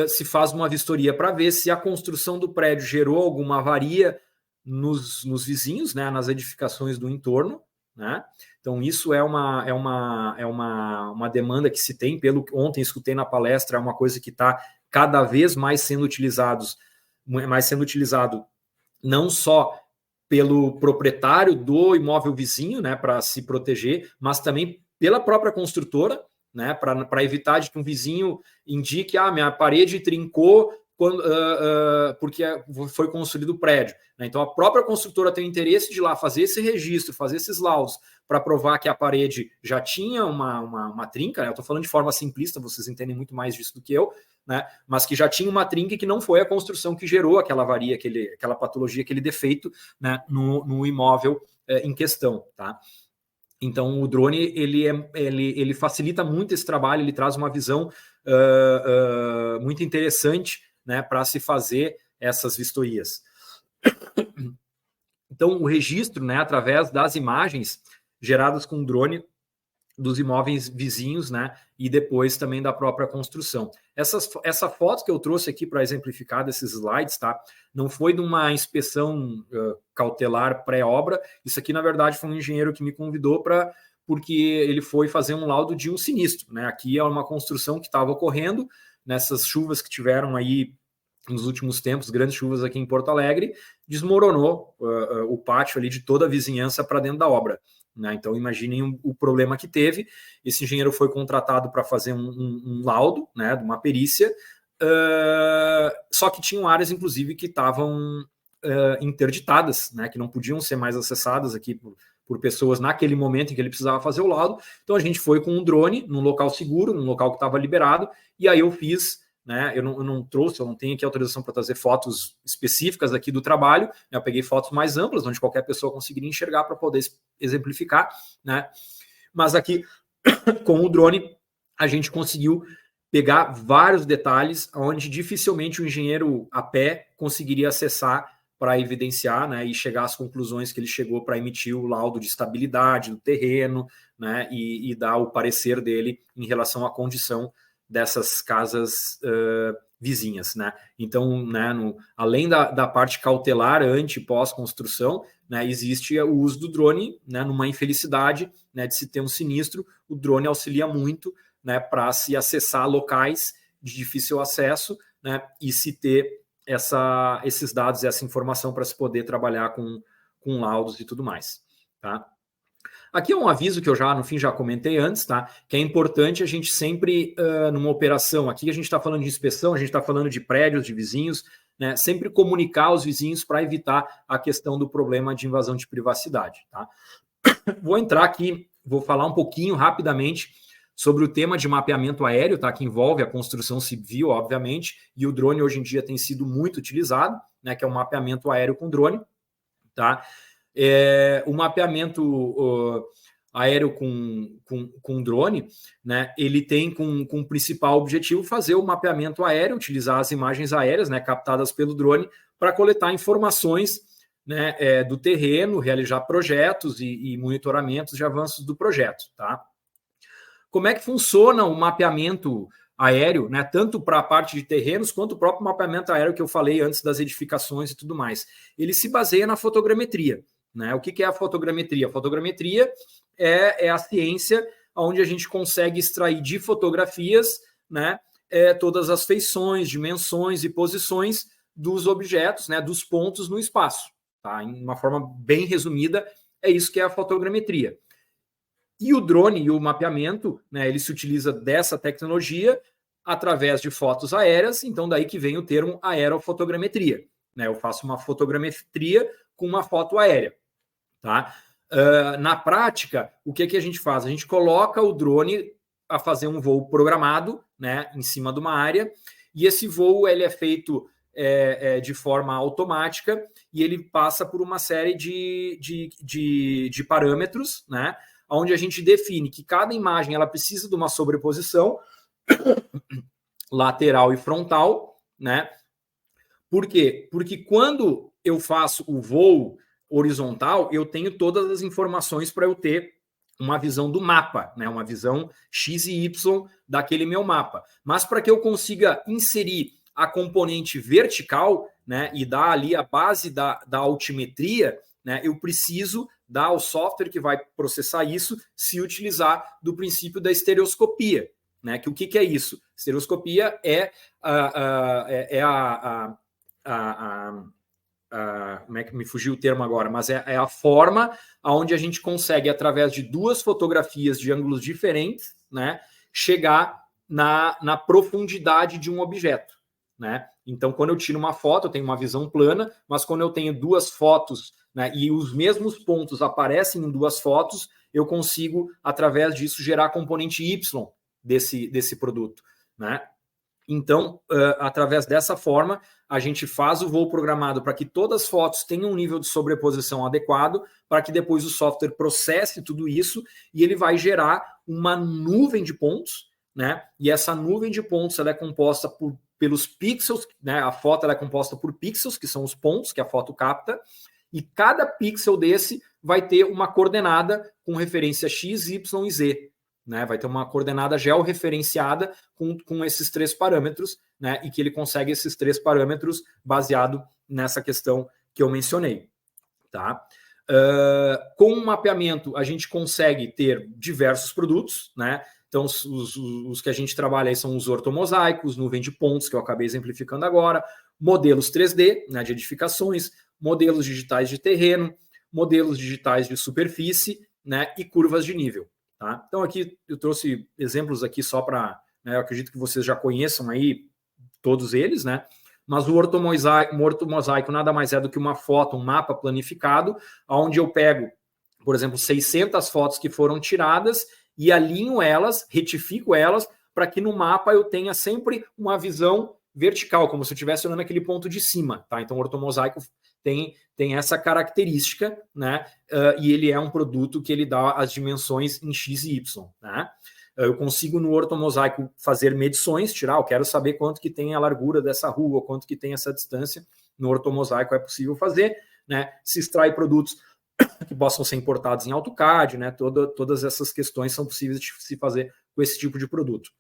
Se faz uma vistoria para ver se a construção do prédio gerou alguma avaria nos vizinhos, né, nas edificações do entorno, né? Então isso é uma demanda que se tem, pelo que ontem escutei na palestra, é uma coisa que está cada vez mais sendo utilizado não só pelo proprietário do imóvel vizinho, né, para se proteger, mas também pela própria construtora, né, para evitar de que um vizinho indique, minha parede trincou porque foi construído o prédio, né? Então a própria construtora tem o interesse de ir lá fazer esse registro, fazer esses laudos para provar que a parede já tinha uma trinca, né? Eu estou falando de forma simplista, vocês entendem muito mais disso do que eu, né? Mas que já tinha uma trinca e que não foi a construção que gerou aquela avaria, aquela patologia, aquele defeito, né, no imóvel em questão, tá? Então, o drone ele facilita muito esse trabalho, ele traz uma visão muito interessante, né, para se fazer essas vistorias. Então, o registro, né, através das imagens geradas com drone dos imóveis vizinhos, né, e depois também da própria construção. Essa foto que eu trouxe aqui para exemplificar desses slides, tá? Não foi de uma inspeção cautelar pré-obra. Isso aqui, na verdade, foi um engenheiro que me convidou porque ele foi fazer um laudo de um sinistro, né? Aqui é uma construção que estava ocorrendo nessas chuvas que tiveram aí nos últimos tempos, grandes chuvas aqui em Porto Alegre, desmoronou o pátio ali de toda a vizinhança para dentro da obra, né? Então, imaginem o problema que teve. Esse engenheiro foi contratado para fazer um laudo, né, de uma perícia, só que tinham áreas, inclusive, que estavam interditadas, né, que não podiam ser mais acessadas aqui por pessoas naquele momento em que ele precisava fazer o laudo. Então, a gente foi com um drone num local seguro, num local que estava liberado, e aí eu fiz, né, eu não tenho aqui autorização para trazer fotos específicas aqui do trabalho, né, eu peguei fotos mais amplas, onde qualquer pessoa conseguiria enxergar para poder exemplificar, né? Mas aqui, com o drone, a gente conseguiu pegar vários detalhes onde dificilmente o engenheiro a pé conseguiria acessar para evidenciar, né, e chegar às conclusões que ele chegou para emitir o laudo de estabilidade do terreno, né, e dar o parecer dele em relação à condição dessas casas vizinhas, né? Então, né, além da parte cautelar ante pós-construção, né, existe o uso do drone, né, numa infelicidade, né, de se ter um sinistro, o drone auxilia muito, né, para se acessar locais de difícil acesso, né, e se ter esses dados, essa informação para se poder trabalhar com laudos e tudo mais, tá? Aqui é um aviso que eu no fim já comentei antes, tá? Que é importante a gente sempre, numa operação, aqui a gente está falando de inspeção, a gente está falando de prédios, de vizinhos, né? Sempre comunicar aos vizinhos para evitar a questão do problema de invasão de privacidade, tá? Vou entrar aqui, vou falar um pouquinho rapidamente sobre o tema de mapeamento aéreo, tá? Que envolve a construção civil, obviamente, e o drone hoje em dia tem sido muito utilizado, né? Que é o mapeamento aéreo com drone, tá? O mapeamento aéreo com drone, né, ele tem com o principal objetivo fazer o mapeamento aéreo, utilizar as imagens aéreas, né, captadas pelo drone, para coletar informações, né, do terreno, realizar projetos e monitoramentos de avanços do projeto. Tá? Como é que funciona o mapeamento aéreo, né, tanto para a parte de terrenos quanto o próprio mapeamento aéreo que eu falei antes das edificações e tudo mais? Ele se baseia na fotogrametria. Né? O que é a fotogrametria? A fotogrametria é a ciência onde a gente consegue extrair de fotografias, né, todas as feições, dimensões e posições dos objetos, né, dos pontos no espaço. Tá? Em uma forma bem resumida, é isso que é a fotogrametria. E o drone e o mapeamento, né, ele se utiliza dessa tecnologia através de fotos aéreas, então daí que vem o termo aerofotogrametria. Né? Eu faço uma fotogrametria com uma foto aérea. Tá? Na prática, o que a gente faz? A gente coloca o drone a fazer um voo programado, né, em cima de uma área, e esse voo ele é feito de forma automática e ele passa por uma série de parâmetros, né, onde a gente define que cada imagem ela precisa de uma sobreposição lateral e frontal, né? Por quê? Porque quando eu faço o voo horizontal, eu tenho todas as informações para eu ter uma visão do mapa, né? Uma visão X e Y daquele meu mapa. Mas para que eu consiga inserir a componente vertical, né, e dar ali a base da altimetria, né, eu preciso dar ao software que vai processar isso se utilizar do princípio da estereoscopia. Né? Que o que é isso? Estereoscopia como é que me fugiu o termo agora, mas é a forma onde a gente consegue, através de duas fotografias de ângulos diferentes, né, chegar na profundidade de um objeto. Né? Então, quando eu tiro uma foto, eu tenho uma visão plana, mas quando eu tenho duas fotos, né, e os mesmos pontos aparecem em duas fotos, eu consigo, através disso, gerar a componente Y desse produto. Né? Então, através dessa forma, a gente faz o voo programado para que todas as fotos tenham um nível de sobreposição adequado, para que depois o software processe tudo isso e ele vai gerar uma nuvem de pontos, né? E essa nuvem de pontos ela é composta pelos pixels, né? A foto ela é composta por pixels, que são os pontos que a foto capta, e cada pixel desse vai ter uma coordenada com referência X, Y e Z. Né? Vai ter uma coordenada georreferenciada com esses três parâmetros, né? E que ele consegue esses três parâmetros baseado nessa questão que eu mencionei. Tá? Com o mapeamento, a gente consegue ter diversos produtos, né? Então, os que a gente trabalha aí são os ortomosaicos, nuvem de pontos, que eu acabei exemplificando agora, modelos 3D, né, de edificações, modelos digitais de terreno, modelos digitais de superfície, né, e curvas de nível. Tá? Então, aqui eu trouxe exemplos aqui só para, né, eu acredito que vocês já conheçam aí todos eles, né? Mas o ortomosaico nada mais é do que uma foto, um mapa planificado, onde eu pego, por exemplo, 600 fotos que foram tiradas e alinho elas, retifico elas, para que no mapa eu tenha sempre uma visão vertical, como se eu estivesse olhando aquele ponto de cima. Tá? Então, o ortomosaico tem essa característica, né? E ele é um produto que ele dá as dimensões em X e Y. Né? Eu consigo no ortomosaico fazer medições, eu quero saber quanto que tem a largura dessa rua, quanto que tem essa distância. No ortomosaico é possível fazer, né? Se extrai produtos que possam ser importados em AutoCAD, né? Todas essas questões são possíveis de se fazer com esse tipo de produto.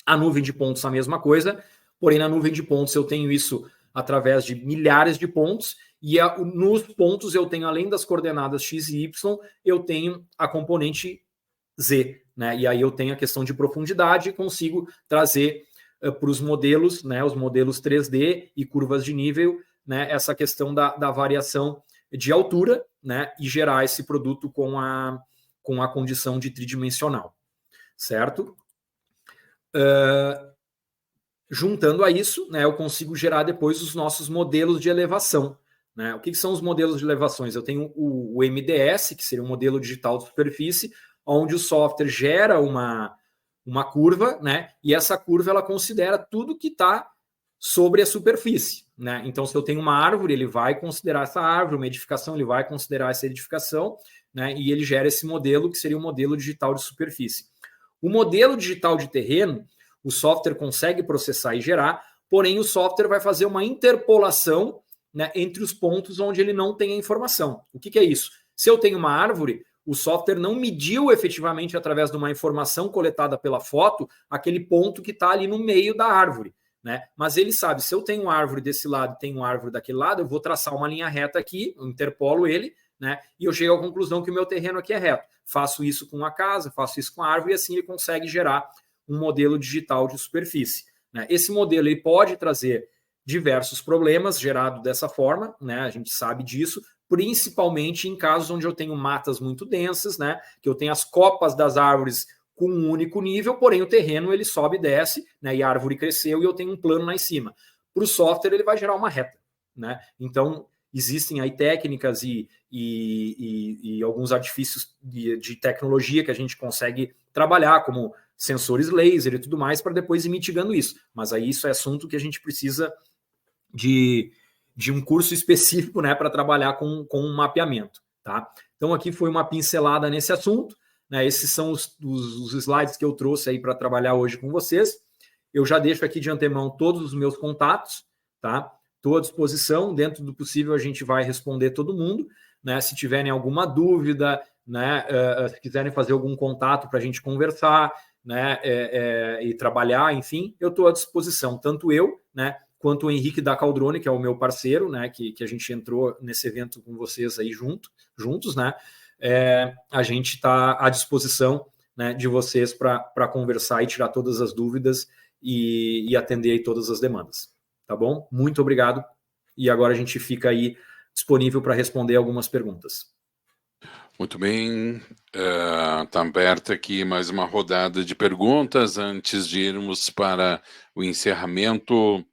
A nuvem de pontos a mesma coisa, porém na nuvem de pontos eu tenho isso através de milhares de pontos, e nos pontos eu tenho, além das coordenadas X e Y, eu tenho a componente Z, né? E aí eu tenho a questão de profundidade e consigo trazer para os modelos, né? Os modelos 3D e curvas de nível, né? Essa questão da variação de altura, né? E gerar esse produto com a condição de tridimensional, certo? Juntando a isso, né? Eu consigo gerar depois os nossos modelos de elevação. Né? O que são os modelos de elevações? Eu tenho o MDS, que seria um modelo digital de superfície, onde o software gera uma curva, né? E essa curva ela considera tudo que está sobre a superfície. Né? Então, se eu tenho uma árvore, ele vai considerar essa árvore, uma edificação, ele vai considerar essa edificação, né, e ele gera esse modelo que seria um modelo digital de superfície. O modelo digital de terreno, o software consegue processar e gerar, porém o software vai fazer uma interpolação, né, entre os pontos onde ele não tem a informação. O que é isso? Se eu tenho uma árvore, o software não mediu efetivamente, através de uma informação coletada pela foto, aquele ponto que está ali no meio da árvore, né? Mas ele sabe, se eu tenho uma árvore desse lado e tenho uma árvore daquele lado, eu vou traçar uma linha reta aqui, eu interpolo ele, né? E eu chego à conclusão que o meu terreno aqui é reto. Faço isso com a casa, faço isso com a árvore, e assim ele consegue gerar um modelo digital de superfície, né? Esse modelo ele pode trazer diversos problemas gerados dessa forma, né? A gente sabe disso, principalmente em casos onde eu tenho matas muito densas, né? Que eu tenho as copas das árvores com um único nível, porém o terreno ele sobe e desce, né? E a árvore cresceu e eu tenho um plano lá em cima. Para o software ele vai gerar uma reta, né? Então existem aí técnicas e alguns artifícios de tecnologia que a gente consegue trabalhar, como sensores laser e tudo mais, para depois ir mitigando isso. Mas aí isso é assunto que a gente precisa de um curso específico, né, para trabalhar com um mapeamento, tá? Então aqui foi uma pincelada nesse assunto, né? Esses são os slides que eu trouxe aí para trabalhar hoje com vocês. Eu já deixo aqui de antemão todos os meus contatos, tá? Estou à disposição, dentro do possível a gente vai responder todo mundo, né? Se tiverem alguma dúvida, né, se quiserem fazer algum contato para a gente conversar, né, e trabalhar, enfim, eu estou à disposição, tanto eu, né, quanto o Henrique da Caldrone, que é o meu parceiro, né, que a gente entrou nesse evento com vocês aí juntos, né, a gente está à disposição, né, de vocês para conversar e tirar todas as dúvidas e atender aí todas as demandas, tá bom? Muito obrigado, e agora a gente fica aí disponível para responder algumas perguntas. Muito bem, está aberta aqui mais uma rodada de perguntas antes de irmos para o encerramento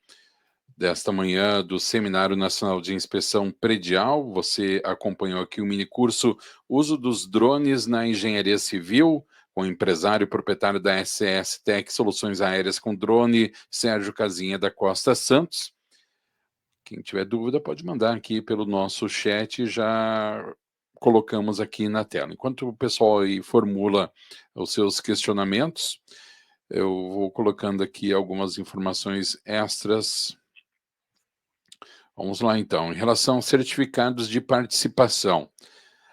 desta manhã do Seminário Nacional de Inspeção Predial. Você acompanhou aqui o minicurso Uso dos Drones na Engenharia Civil, com o empresário e proprietário da SS Tech Soluções Aéreas com Drone, Sérgio Casinha da Costa Santos. Quem tiver dúvida pode mandar aqui pelo nosso chat, já colocamos aqui na tela. Enquanto o pessoal aí formula os seus questionamentos, eu vou colocando aqui algumas informações extras. Vamos lá, então. Em relação aos certificados de participação,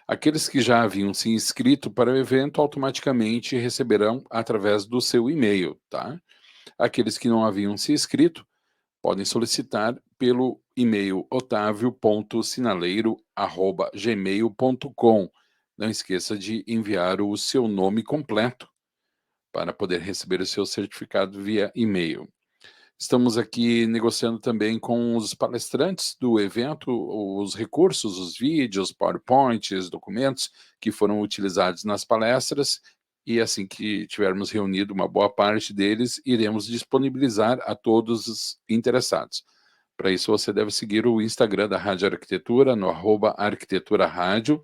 aqueles que já haviam se inscrito para o evento automaticamente receberão através do seu e-mail, tá? Aqueles que não haviam se inscrito podem solicitar pelo e-mail otavio.sinaleiro@gmail.com. Não esqueça de enviar o seu nome completo para poder receber o seu certificado via e-mail. Estamos aqui negociando também com os palestrantes do evento, os recursos, os vídeos, PowerPoints, documentos que foram utilizados nas palestras, e assim que tivermos reunido uma boa parte deles, iremos disponibilizar a todos os interessados. Para isso, você deve seguir o Instagram da Rádio Arquitetura, no @arquiteturarádio.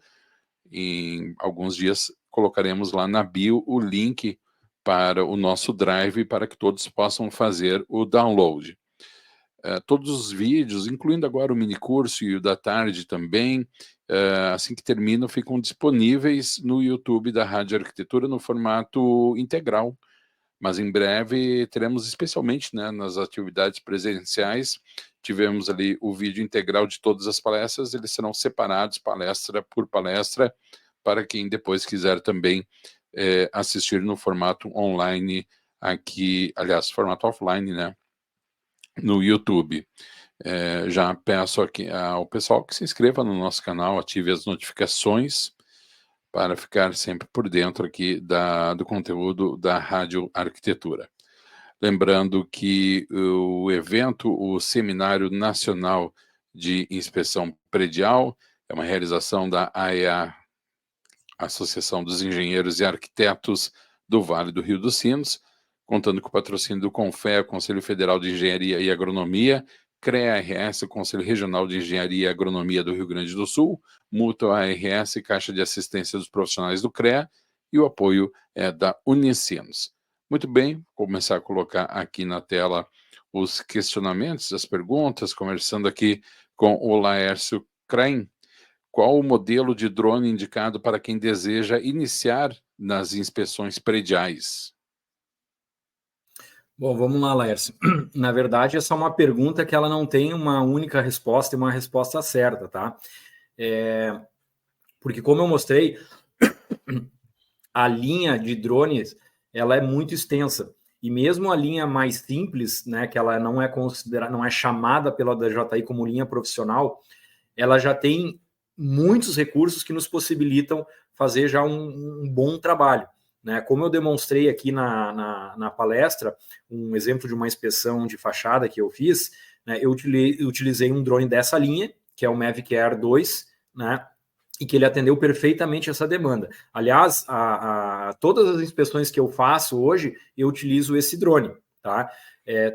Em alguns dias colocaremos lá na bio o link para o nosso Drive, para que todos possam fazer o download. Todos os vídeos, incluindo agora o minicurso e o da tarde também, assim que terminam, ficam disponíveis no YouTube da Rádio Arquitetura no formato integral. Mas em breve teremos, especialmente, né, nas atividades presenciais, tivemos ali o vídeo integral de todas as palestras, eles serão separados palestra por palestra, para quem depois quiser também assistir no formato online aqui, aliás, formato offline, né, no YouTube. Já peço aqui ao pessoal que se inscreva no nosso canal, ative as notificações para ficar sempre por dentro aqui do conteúdo da Rádio Arquitetura. Lembrando que o evento, o Seminário Nacional de Inspeção Predial, é uma realização da AEA, Associação dos Engenheiros e Arquitetos do Vale do Rio dos Sinos, contando com o patrocínio do CONFEA, Conselho Federal de Engenharia e Agronomia, CREA-RS, Conselho Regional de Engenharia e Agronomia do Rio Grande do Sul, Mútua ARS, Caixa de Assistência dos Profissionais do CREA, e o apoio é da Unicinos. Muito bem, vou começar a colocar aqui na tela os questionamentos, as perguntas, conversando aqui com o Laércio Krain, qual o modelo de drone indicado para quem deseja iniciar nas inspeções prediais? Bom, vamos lá, Laércio. Na verdade, essa é uma pergunta que ela não tem uma única resposta e uma resposta certa, tá? Porque, como eu mostrei, a linha de drones ela é muito extensa. E mesmo a linha mais simples, né, que ela não é considerada, não é chamada pela DJI como linha profissional, ela já tem muitos recursos que nos possibilitam fazer já um bom trabalho. Né? Como eu demonstrei aqui na palestra, um exemplo de uma inspeção de fachada que eu fiz, né, eu utilizei um drone dessa linha, que é o Mavic Air 2, né, e que ele atendeu perfeitamente essa demanda. Aliás, todas as inspeções que eu faço hoje, eu utilizo esse drone, tá?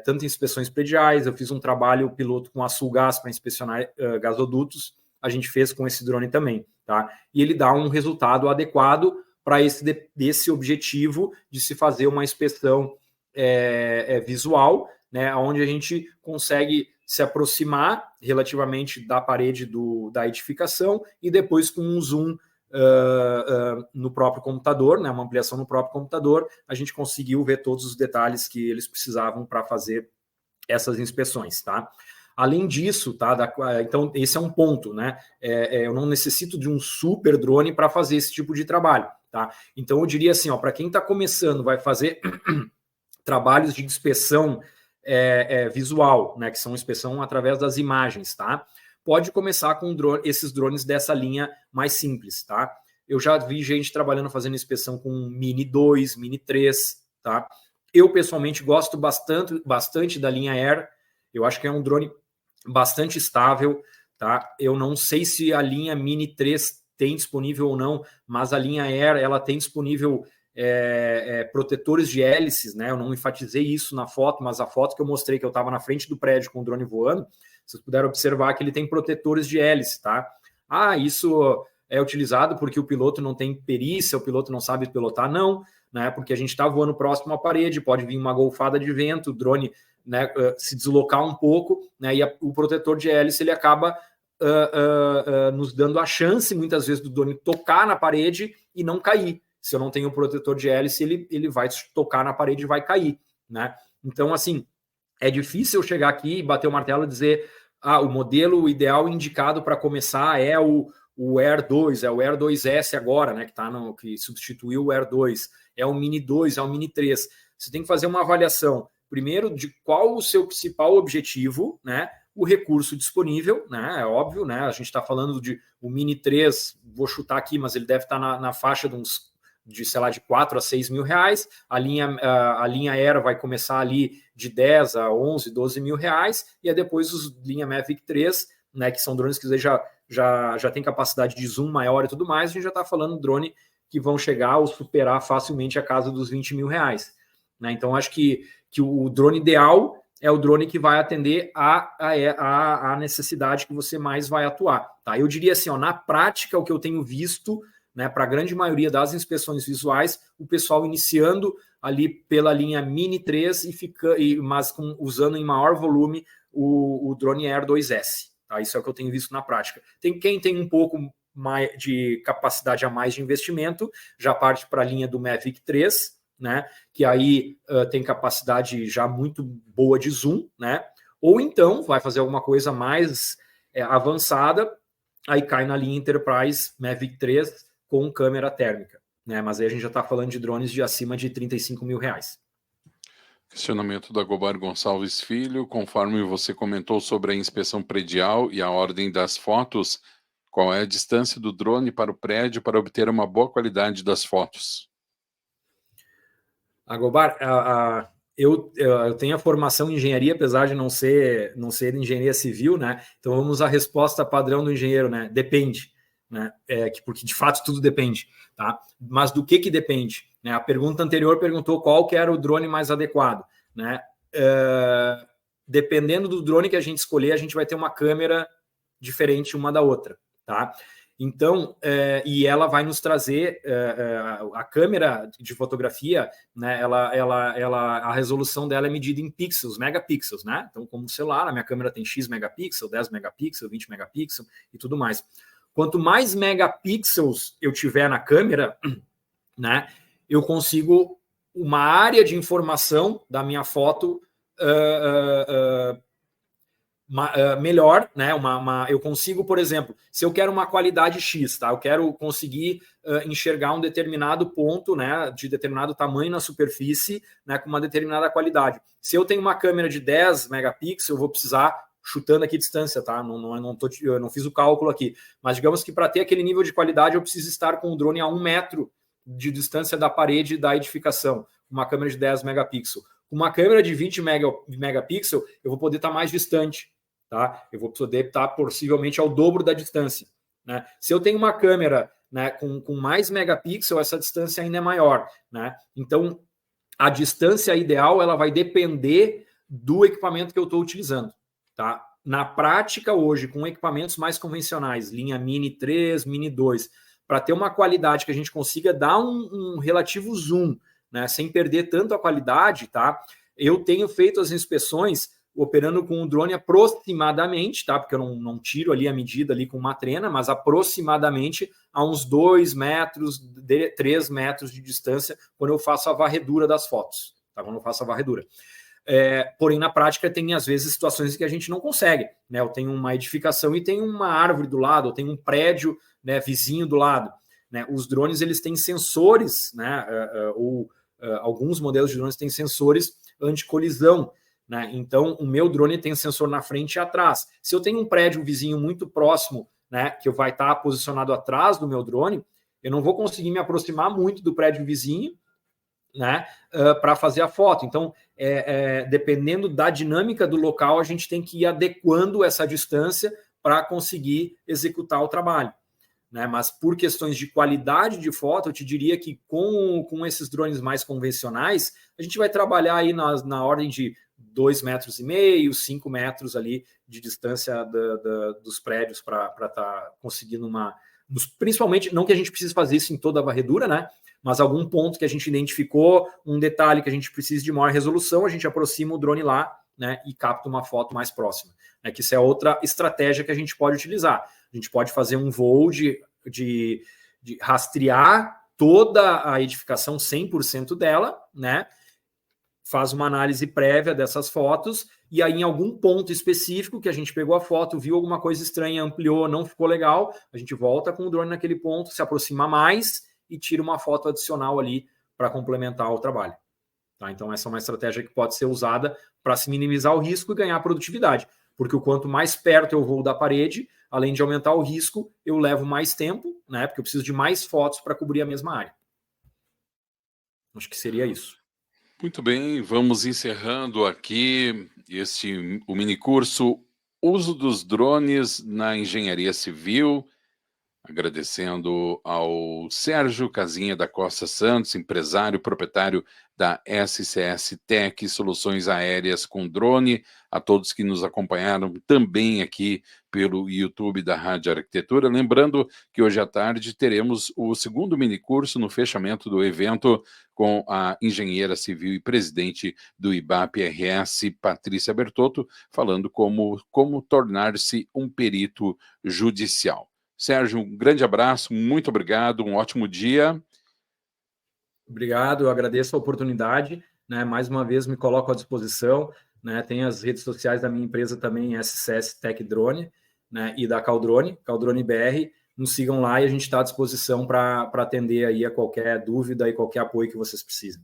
Tanto em inspeções prediais, eu fiz um trabalho piloto com a Sulgás para inspecionar gasodutos, a gente fez com esse drone também, tá? E ele dá um resultado adequado para esse objetivo de se fazer uma inspeção visual, né, onde a gente consegue se aproximar relativamente da parede da edificação e depois com um zoom no próprio computador, né, uma ampliação no próprio computador, a gente conseguiu ver todos os detalhes que eles precisavam para fazer essas inspeções, tá? Além disso, tá? Então, esse é um ponto, né? Eu não necessito de um super drone para fazer esse tipo de trabalho, tá? Então, eu diria assim, ó, para quem está começando, vai fazer trabalhos de inspeção visual, né? Que são inspeção através das imagens, tá? Pode começar com esses drones dessa linha mais simples, tá? Eu já vi gente trabalhando, fazendo inspeção com Mini 2, Mini 3, tá? Eu, pessoalmente, gosto bastante da linha Air. Eu acho que é um drone bastante estável, tá? Eu não sei se a linha Mini 3 tem disponível ou não, mas a linha Air, ela tem disponível protetores de hélices, né? Eu não enfatizei isso na foto, mas a foto que eu mostrei, que eu estava na frente do prédio com o drone voando, vocês puderam observar que ele tem protetores de hélice, tá? Isso é utilizado porque o piloto não tem perícia, o piloto não sabe pilotar, não, né? Porque a gente está voando próximo à parede, pode vir uma golfada de vento, o drone, né, se deslocar um pouco, né? E o protetor de hélice ele acaba nos dando a chance, muitas vezes, do drone tocar na parede e não cair. Se eu não tenho o protetor de hélice, ele vai tocar na parede e vai cair, né? Então, assim, é difícil eu chegar aqui e bater o martelo e dizer o modelo ideal indicado para começar é o Air 2, é o Air 2S agora, né? Que substituiu o Air 2, é o Mini 2, é o Mini 3. Você tem que fazer uma avaliação, primeiro, de qual o seu principal objetivo, né? O recurso disponível, né? É óbvio, né? A gente está falando de o Mini 3, vou chutar aqui, mas ele deve estar na faixa sei lá, de 4 a 6 mil reais. A linha Air vai começar ali de 10 a 11, 12 mil reais, e depois linha Mavic 3, né, que são drones que já tem capacidade de zoom maior e tudo mais, a gente já está falando de drone que vão chegar ou superar facilmente a casa dos 20 mil reais. Né? Então, acho que o drone ideal é o drone que vai atender a necessidade que você mais vai atuar. Tá? Eu diria assim, ó, na prática, o que eu tenho visto, né, para a grande maioria das inspeções visuais, o pessoal iniciando ali pela linha Mini 3 mas usando em maior volume o drone Air 2S. Tá? Isso é o que eu tenho visto na prática. Quem tem um pouco mais de capacidade a mais de investimento, já parte para a linha do Mavic 3, né, que aí tem capacidade já muito boa de zoom, né, ou então vai fazer alguma coisa mais avançada, aí cai na linha Enterprise Mavic 3 com câmera térmica, né? Mas aí a gente já está falando de drones de acima de 35 mil reais. Questionamento da Gobar Gonçalves Filho, conforme você comentou sobre a inspeção predial e a ordem das fotos, qual é a distância do drone para o prédio para obter uma boa qualidade das fotos? A Gobar, eu tenho a formação em engenharia, apesar de não ser engenharia civil, né? Então vamos à resposta padrão do engenheiro, né? Depende. Né? Porque de fato tudo depende, tá? Mas do que depende? Né? A pergunta anterior perguntou qual que era o drone mais adequado, né? Dependendo do drone que a gente escolher, a gente vai ter uma câmera diferente uma da outra, tá? Então, e ela vai nos trazer a câmera de fotografia, né? A resolução dela é medida em pixels, megapixels, né? Então, como o celular, a minha câmera tem X megapixel, 10 megapixel, 20 megapixel e tudo mais. quanto mais megapixels eu tiver na câmera, né, eu consigo uma área de informação da minha foto melhor, né? Eu consigo, por exemplo, se eu quero uma qualidade X, tá? Eu quero conseguir enxergar um determinado ponto, né, de determinado tamanho na superfície, né, com uma determinada qualidade. Se eu tenho uma câmera de 10 megapixels, eu vou precisar, chutando aqui distância, tá? Eu não fiz o cálculo aqui, mas digamos que para ter aquele nível de qualidade eu preciso estar com o drone a 1 metro de distância da parede da edificação, uma câmera de 10 megapixels. Com uma câmera de 20 megapixels, eu vou poder estar mais distante, tá? Eu vou poder estar possivelmente ao dobro da distância, né? Se eu tenho uma câmera, né, com mais megapixels, essa distância ainda é maior, né? Então, a distância ideal ela vai depender do equipamento que eu estou utilizando, tá? Na prática, hoje, com equipamentos mais convencionais, linha Mini 3, Mini 2, para ter uma qualidade que a gente consiga dar um relativo zoom, né, sem perder tanto a qualidade, tá? Eu tenho feito as inspeções operando com o drone aproximadamente, tá? Porque eu não tiro ali a medida ali com uma trena, mas aproximadamente a uns 2 metros, 3 metros de distância quando eu faço a varredura das fotos, tá? Quando eu faço a varredura. Porém, na prática, tem às vezes situações em que a gente não consegue, né? Eu tenho uma edificação e tem uma árvore do lado, eu tenho um prédio, né, vizinho do lado, né? Os drones eles têm sensores, né? Alguns modelos de drones têm sensores anti-colisão, né? Então, o meu drone tem sensor na frente e atrás. Se eu tenho um prédio vizinho muito próximo, né, que vai estar posicionado atrás do meu drone, eu não vou conseguir me aproximar muito do prédio vizinho, né, para fazer a foto. Então, dependendo da dinâmica do local, a gente tem que ir adequando essa distância para conseguir executar o trabalho, né? Mas por questões de qualidade de foto, eu te diria que com esses drones mais convencionais, a gente vai trabalhar aí na ordem de 2,5 metros, 5 metros ali de distância dos prédios para estar conseguindo principalmente, não que a gente precise fazer isso em toda a varredura, né? Mas algum ponto que a gente identificou, um detalhe que a gente precisa de maior resolução, a gente aproxima o drone lá, né, e capta uma foto mais próxima. Né, que isso é outra estratégia que a gente pode utilizar. A gente pode fazer um voo de rastrear toda a edificação, 100% dela, né? Faz uma análise prévia dessas fotos e aí em algum ponto específico que a gente pegou a foto, viu alguma coisa estranha, ampliou, não ficou legal, a gente volta com o drone naquele ponto, se aproxima mais e tira uma foto adicional ali para complementar o trabalho. Tá? Então essa é uma estratégia que pode ser usada para se minimizar o risco e ganhar produtividade, porque o quanto mais perto eu vou da parede, além de aumentar o risco, eu levo mais tempo, né? Porque eu preciso de mais fotos para cobrir a mesma área. Acho que seria isso. Muito bem, vamos encerrando aqui o mini curso Uso dos Drones na Engenharia Civil, agradecendo ao Sérgio Casinha da Costa Santos, empresário proprietário da SCS Tech, Soluções Aéreas com Drone, a todos que nos acompanharam também aqui pelo YouTube da Rádio Arquitetura. Lembrando que hoje à tarde teremos o segundo minicurso no fechamento do evento com a engenheira civil e presidente do IBAP-RS, Patrícia Bertotto, falando como tornar-se um perito judicial. Sérgio, um grande abraço, muito obrigado, um ótimo dia. Obrigado, eu agradeço a oportunidade, né? Mais uma vez me coloco à disposição, né? Tem as redes sociais da minha empresa também, SCS Tech Drone, né? E da Caldrone BR. Nos sigam lá e a gente está à disposição para atender aí a qualquer dúvida e qualquer apoio que vocês precisem.